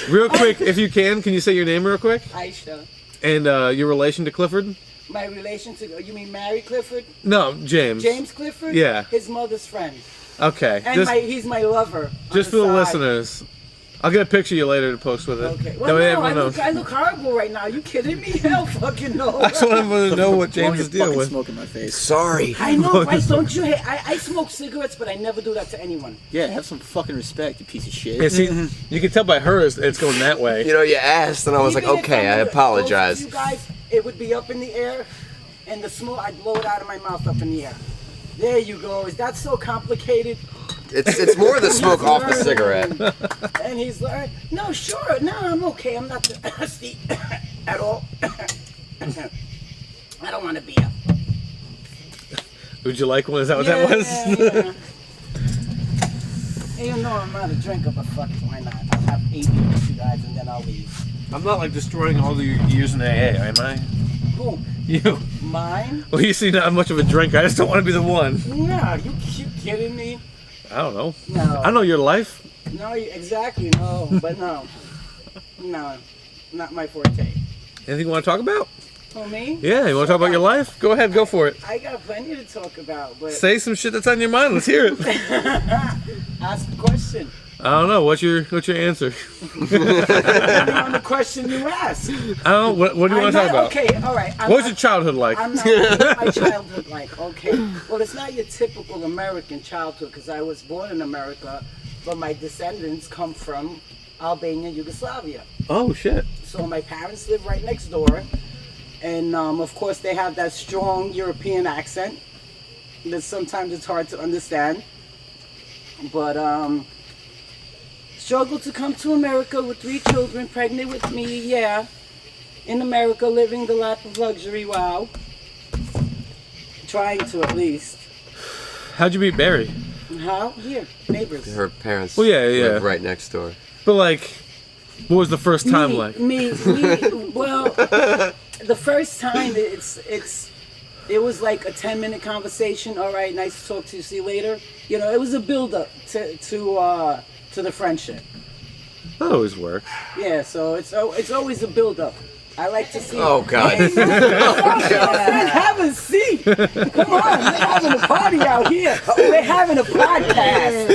Real quick, if you can you say your name real quick? Aisha. And your relation to Clifford? My relation to you mean Mary Clifford? No, James. James Clifford? Yeah. His mother's friend. Okay. And he's my lover. Just for the listeners. I'll get a picture of you later to post with it. Okay. That way Well, no, everyone knows. I look horrible right now. You kidding me? Hell fucking no. I just want them to know what James is dealing Fucking with. smoke in my face. Sorry. I know, right? Don't you hate? I smoke cigarettes, but I never do that to anyone. Yeah, have some fucking respect, you piece of shit. Yeah, see, you can tell by hers it's going that way. You know, you asked, and I was like, Even if okay, I were apologize. close to you guys, it would be up in the air, and the smoke, I'd blow it out of my mouth up in the air. There you go. Is that so complicated? It's more the smoke off the cigarette. And he's like, no, sure, no, I'm okay. I'm not thirsty at all. I don't want to be up. Would you like one? Is that what that was? Yeah. You know I'm not a drinker, but fuck it, why not? I'll have 8 beers with you guys and then I'll leave. I'm not like destroying all the years in AA, am I? Who? You. Mine? Well, you see, not much of a drinker. I just don't want to be the one. No, you kidding me? I don't know. No. I know your life. No, exactly. No, but no. No, not my forte. Anything you want to talk about? For me? Yeah, you want to talk about your life? Go ahead, go for it. I got plenty to talk about, but Say some shit that's on your mind. Let's hear it. ask the question. I don't know. What's your answer? Depending on the question you ask. I don't know. What do you want to talk about? Okay, all right. What was your childhood like? I'm not. What's my childhood like? Okay. Well, it's not your typical American childhood because I was born in America, but my descendants come from Albania, Yugoslavia. Oh shit. So my parents live right next door, and of course they have that strong European accent that sometimes it's hard to understand. But struggled to come to America with 3 children, pregnant with me, yeah. In America, living the life of luxury, wow. Trying to at least. How'd you meet Barry? How? Here, neighbors. Her parents Well, yeah. live right next door. But like, what was the first time like? Well, the first time it was like a 10-minute conversation. All right, nice to talk to you. See you later. You know, it was a build-up to the friendship. That always works. Yeah, so it's always a build-up. I like to see. Oh God. Have a seat. Come on, we're having a party out here. We're having a podcast.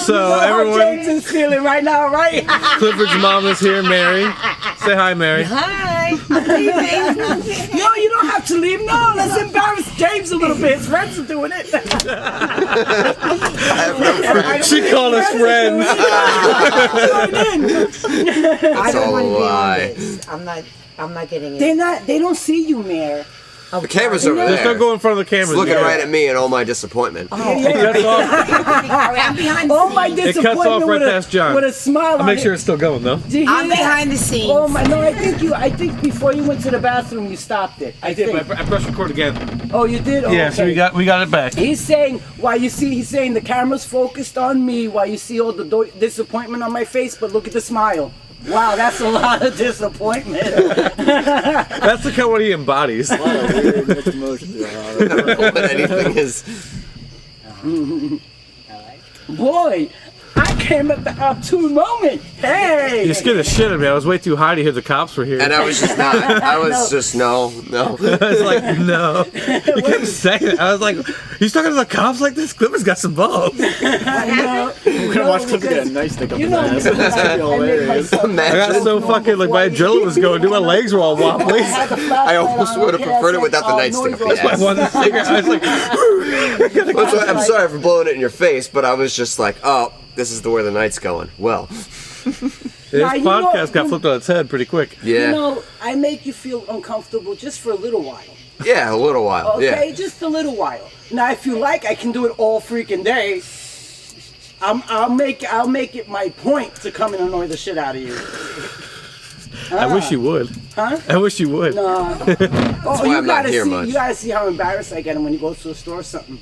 So everyone, James is feeling right now, right? Clifford's mom is here, Mary. Say hi, Mary. Hi, I'm leaving. No, you don't have to leave. No, let's embarrass James a little bit. His friends are doing it. She called us friends. That's all a lie. I'm not getting it. They don't see you, Mayor. The camera's over Just don't there. go in front of the camera. It's looking right at me and all my disappointment. It cuts off. I'm behind the Oh my scenes. It cuts off disappointment right with past John. with a smile I'll on make it. sure it's still going though. Did you hear I'm that? behind the scenes. Oh my! No, I think before you went to the bathroom, you stopped it. I did. think. I pressed record again. Oh, you did. Oh, Yeah, so okay. we got it back. He's saying he's saying the camera's focused on me while you see all the disappointment on my face, but look at the smile. Wow, that's a lot of disappointment. That's the kind of what he embodies. A lot of weird mixed emotions going on. I don't know what anything is. Boy, I came at the opportune moment. Hey! You scared the shit out of me. I was way too high to hear the cops were here. And I was just not. I was just no. I was like, no. You kept saying it. I was like, he's talking to the cops like this? Clifford's got some balls. No, We're gonna watch Clifford get a nice stick up you his know, ass. That's gonna be hilarious. I got so fucking, like, my adrenaline was going, dude, my legs were all wobbly. I almost would have preferred it without the nightstick up the I ass. wanted to figure I was like, That's why- I'm sorry for blowing it in your face, but I was just like, oh, this is the way the night's going. Well, this Now, you know- podcast got flipped on its head pretty quick. yeah. You know, I make you feel uncomfortable just for a little while. Yeah, a little while. Okay, Yeah. just a little while. Now, if you like, I can do it all freaking day. I'll make it my point to come and annoy the shit out of you. I wish you would. Huh? I wish you would. Oh, why I'm not here much. You gotta see how embarrassed I get him when he goes to a store or something.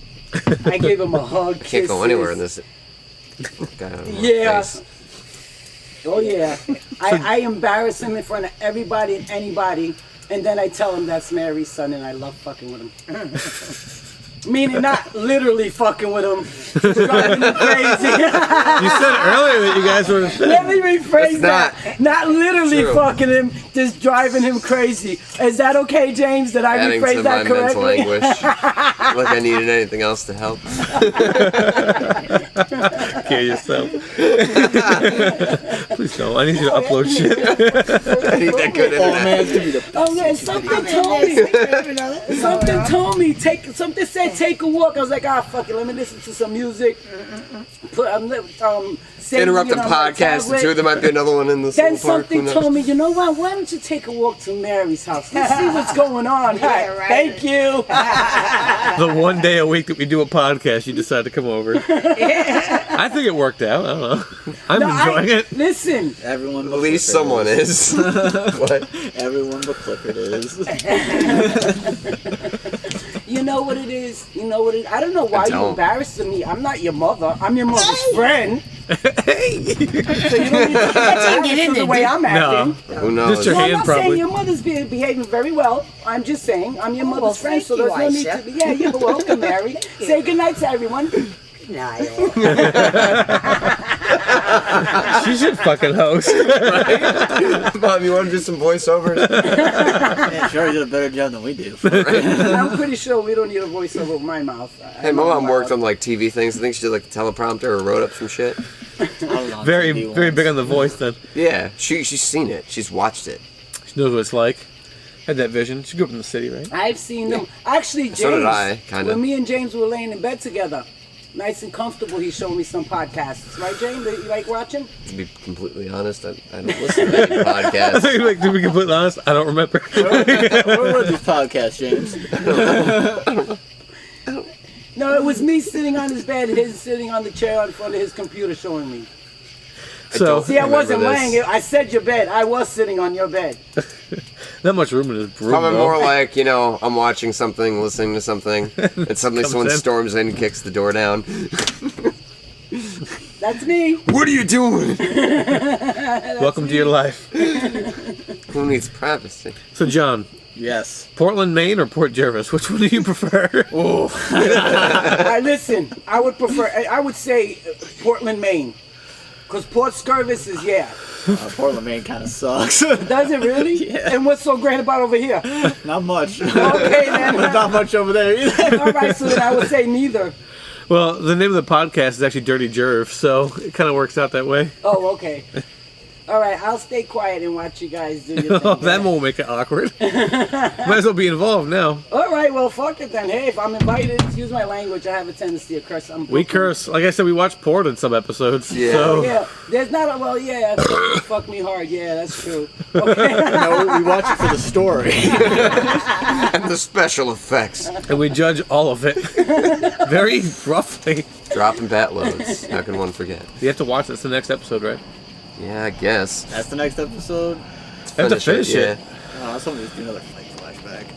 I give him a hug. Can't go kisses. anywhere in this. Guy on my Yeah. face. Oh yeah. I embarrass him in front of everybody and anybody, and then I tell him that's Mary's son and I love fucking with him. Meaning not literally fucking with him. Driving him crazy. You said earlier that you guys were. Let me rephrase That's that. Not literally true. fucking him, just driving him crazy. Is that okay, James? Did I Adding to rephrase my that mental correctly? anguish. Like I needed anything else to help. Kill yourself. Please don't. I need you to upload shit. I need that good Oh internet. man, it's gonna be the Oh yeah, something told me something said take a walk. I was like, fuck it, let me listen to some music. Interrupt the podcast. The two of there might be another one in this Then little park. something told me, you know what? Why don't you take a walk to Mary's house? Let's see what's going on. Yeah, right. Thank you. The one day a week that we do a podcast, you decide to come over. I think it worked out. I don't know. I'm enjoying it. Listen, everyone. At least someone is. What? Everyone but Clifford is. you know what it is. I don't know why I you're don't. embarrassed of me. I'm not your mother. I'm your mother's friend. Hey! So you don't need to get in the way I'm acting. Who knows? Just your No, I'm hand, not probably. saying your mother's behaving very well. I'm just saying I'm your mother's well, friend, so thank there's you, no need Aisha. to. Yeah, you're welcome, Mary. Say goodnight to everyone. Niall. She should fucking host. Mom, you want to do some voiceovers? Yeah, sure, you did a better job than we do. I'm pretty sure we don't need a voiceover with my mouth. Hey, my mom worked on like TV things. I think she did like the teleprompter or wrote up some shit. Very big on the voice then. Yeah, she's seen it. She's watched it. She knows what it's like. Had that vision. She grew up in the city, right? I've seen them. Actually, James, So did I, kinda. when me and James were laying in bed together, nice and comfortable, he showed me some podcasts. Right, James? You like watching? To be completely honest, I don't listen to any I podcasts. think, like, to be completely honest, I don't remember. Where were these podcasts, James? No, it was me sitting on his bed, his sitting on the chair in front of his computer showing me. So, See, I wasn't Remember this. laying. I said your bed. I was sitting on your bed. not much room in his room. Probably though. more like, you know, I'm watching something, listening to something, and suddenly Comes someone in. storms in and kicks the door down. That's me. What are you doing? Welcome to your life. Who needs privacy? So, John, Yes. Portland, Maine, or Port Jervis? Which one do you prefer? Listen, I would prefer. I would say Portland, Maine, because Port Jervis is Portland, Maine kind of sucks. Does it really? Yeah. And what's so great about over here? Not much. Okay then. Not much over there either. All right, so then I would say neither. Well, the name of the podcast is actually Dirty Jerv, so it kind of works out that way. Oh, okay. All right, I'll stay quiet and watch you guys do your Oh, thing. that won't make it awkward. Might as well be involved now. All right, well, fuck it then. Hey, if I'm invited, excuse my language. I have a tendency to curse. We curse. Like I said, we watch porn in some episodes. Yeah. So. Yeah, there's not a, well, yeah, fuck me hard. Yeah, that's true. Okay. No, we watch it for the story. And the special effects. And we judge all of it very roughly. Dropping bat loads. How can one forget? You have to watch this the next episode, right? Yeah, I guess. That's the next episode. I have to finish it. Oh, somebody's doing another flashback.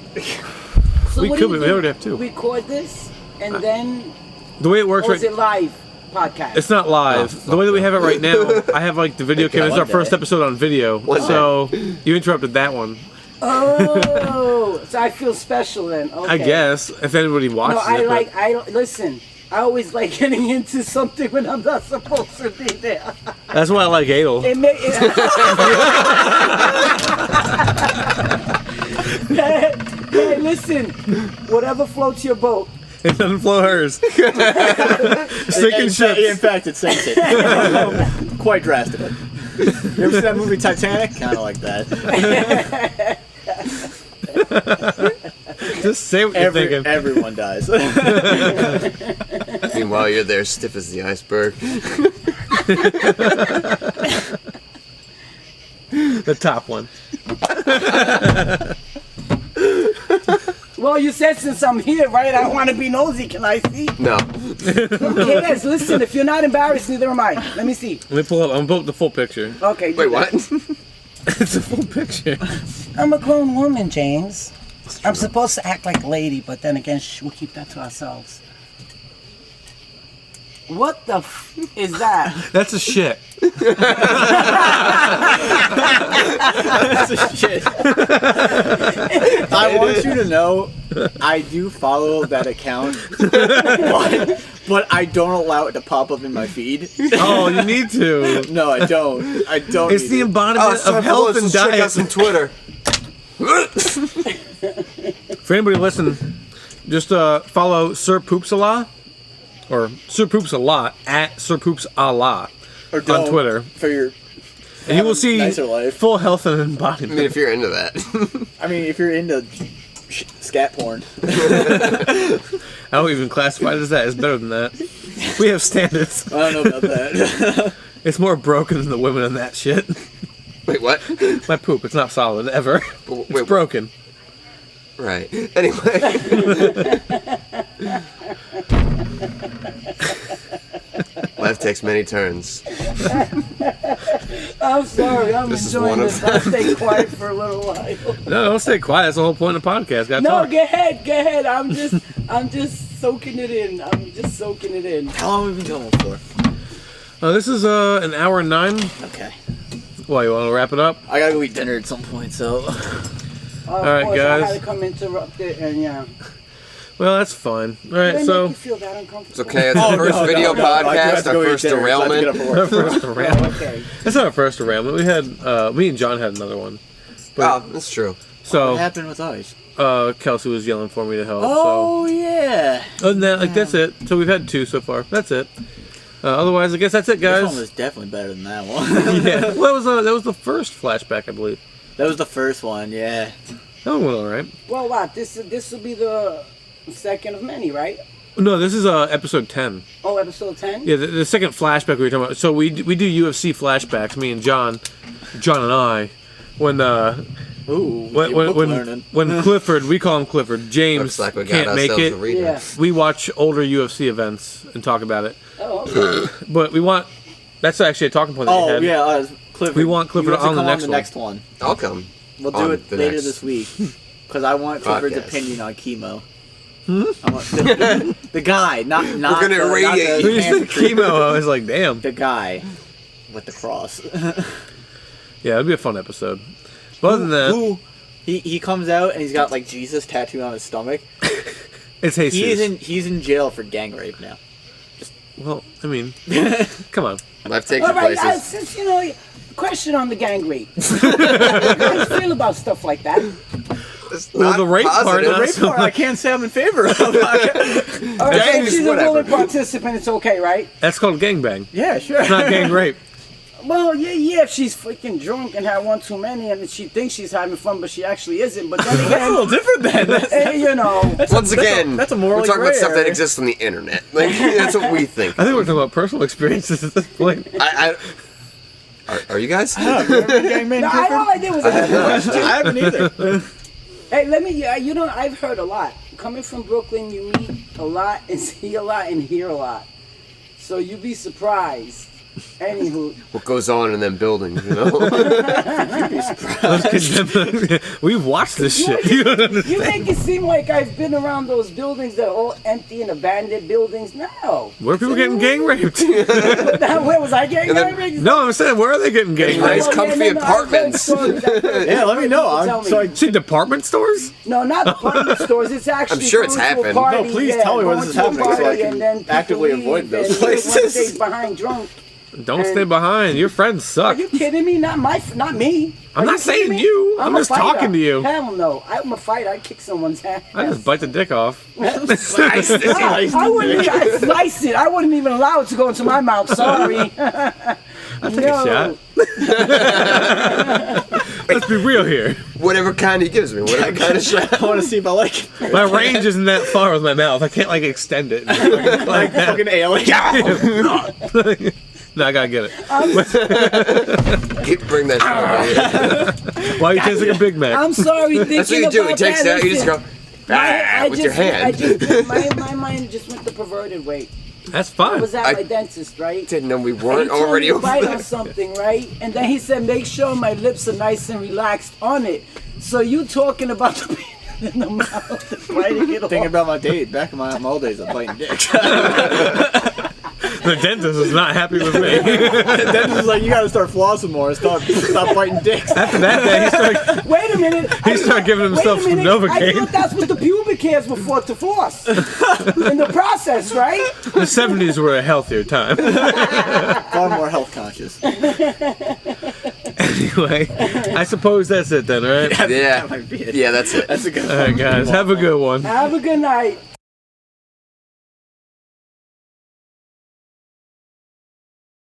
So We what could, do you we do? already have to. Record this, and then, The way it works or is right it live podcast? it's not live. Oh, the way that we have it right now, I have like the video Okay, camera. I This is our like first that. episode on video. One So you interrupted that one. Oh, so I feel special then. Okay. I guess if anybody No, watches it. but- I don't listen. I always like getting into something when I'm not supposed to be there. That's why I like Adel. It may, hey, listen. Whatever floats your boat. It doesn't flow hers. Sinking In ships. fact, it sinks it. Quite drastically. You ever see that movie Titanic? Kind of like that. Just say what you're thinking. Everyone dies. Meanwhile, you're there stiff as the iceberg. The top one. Well, you said since I'm here, right? I want to be nosy. Can I see? No. Okay, guys, listen. If you're not embarrassed, neither am I. Let me see. Let me pull up. I'm put the full picture. Okay. do Wait, that. what? It's a full picture. I'm a grown woman, James. I'm supposed to act like a lady, but then again, we'll keep that to ourselves. What the f is that? That's a shit. That's a shit. I want you to know, I do follow that account, but I don't allow it to pop up in my feed. Oh, you need to. No, I don't. I don't. It's the need it. embodiment of health and Check out diet. some Twitter. For anybody listening, just follow Sir Poops a Lot, or Sir Poops a Lot at Sir Poops a Lot Or don't, on Twitter, for your. and you will see nicer life. full health and I mean, embodiment. if you're into that. I mean, if you're into scat porn, I don't even classify it as that. It's better than that. We have standards. I don't know about that. It's more broken than the women in that shit. Wait, what? My poop, it's not solid ever. Wait, It's broken. Right. Anyway. Life takes many turns. I'm sorry. I'm This is enjoying one of this. I'll stay quiet for a little while. No, don't stay quiet. That's the whole point of the podcast. Gotta No, talk. go ahead. Go ahead. I'm just soaking it in. I'm just soaking it in. How long have we been going for? This is an hour and 9. Okay. Well, you want to wrap it up? I gotta go eat dinner at some point, so. All right, guys. I had to come interrupt it, and yeah. Well, that's fine. All right, They so make you feel that uncomfortable. It's okay. It's our first video podcast, our first derailment. our first derailment. Okay. That's not our first derailment. We had me and John had another one. Oh, that's true. So What happened with ours? Kelsey was yelling for me to help. Oh, yeah. So other than that, like that's it. So we've had 2 so far. That's it. Otherwise, I guess that's it, This one guys. was definitely better than that one. Yeah. Well, that was the first flashback, I believe. That was the first one, yeah. That one went all right. Well, what? This will be the second of many, right? No, this is episode 10. Oh, episode 10? Yeah, the second flashback we were talking about. So we do UFC flashbacks, me and John and I, when when Clifford, we call him Clifford, James Looks like we got can't make ourselves a it. reader. Yeah. We watch older UFC events and talk about it. Oh, okay. But we want, that's actually a talking point that we Oh, had. yeah, Clifford. We want Clifford you have to on the come next on the one. next one. I'll come. We'll On do it the later next this week. Because I want Clifford's podcast. opinion on chemo. I want the guy, not gonna the, irradiate When you. you said chemo, I was like, damn. The guy with the cross. Yeah, it'd be a fun episode. But other than that, Who? He comes out and he's got like Jesus tattooed on his stomach. it's Jesus. He's in jail for gang rape now. Well, I mean, come on. Life takes All you right, places. since, question on the gang rape. How do you feel about stuff like that? It's Well, not the rape part, positive. not Rape so part, I can't say I'm in favor of. All right, Gang so if is she's a whatever. willing participant, it's okay, right? That's called gangbang. Yeah, sure. It's not gang rape. Well, yeah, if she's freaking drunk and had one too many and she thinks she's having fun, but she actually isn't. But then That's a again, little different then. Once again, that's a morally we're talking about gray stuff that area. exists on the internet. Like that's what we think. I think we're talking about personal experiences at this point. Are you guys? no, all I did was ask a question. I haven't either. Hey, let me. I've heard a lot. Coming from Brooklyn, you meet a lot and see a lot and hear a lot. So you'd be surprised. Anywho, What goes on in them buildings, you know? We watched this shit. you make it seem like I've been around those buildings that are all empty and abandoned buildings. No. Where are people getting gang raped? Where was I getting And then- gang raped? No, I'm saying, where are they getting gang Nice raped? comfy apartments. Yeah, let me know. See, department stores? No, not department stores. It's actually. I'm sure it's going to a happened. party, No, please yeah, tell me when going this is to a happening so I party can and then people actively leave avoid those and places. everyone stays behind drunk. Don't stay behind. Your friends Are suck. you kidding me? Not me. I'm Are not you saying kidding me? you. I'm a just fighter. talking to you. Hell no. I'm a fighter. I'd kick someone's ass. I just bite the dick off. I wouldn't. I slice it. I wouldn't even allow it to go into my mouth. Sorry. I'll take a shot. Let's be real here. Whatever kind he gives me, whatever kind of shot. I want to see if I like it. My range isn't that far with my mouth. I can't like extend it. Like fucking alien. No, I gotta get it. Bring that shit over here. Why you taste like a Big Mac? I'm sorry. Thinking That's what you do. He about takes that. that, you just go I with your hand. My mind just went the perverted way. That's I fine. was at my dentist, right? Didn't know we And he weren't told already me to over bite there. on something, right? And then he said, make sure my lips are nice and relaxed on it. So you talking about the penis in the mouth, biting it Thinking off. about my date. Back in my old days, I'm biting dicks. The dentist is not happy with me. The dentist was like, you gotta start flossing more. Stop biting dicks. After that day, Wait a minute. he started giving himself some I Novocaine. thought that's what the pubic hairs were for, to floss. In the process, right? The 70s were a healthier time. Far more health conscious. Anyway, I suppose that's it then, right? Yeah, That might be it. yeah, that's it. That's a good All right, guys, have a good one. Have a good night.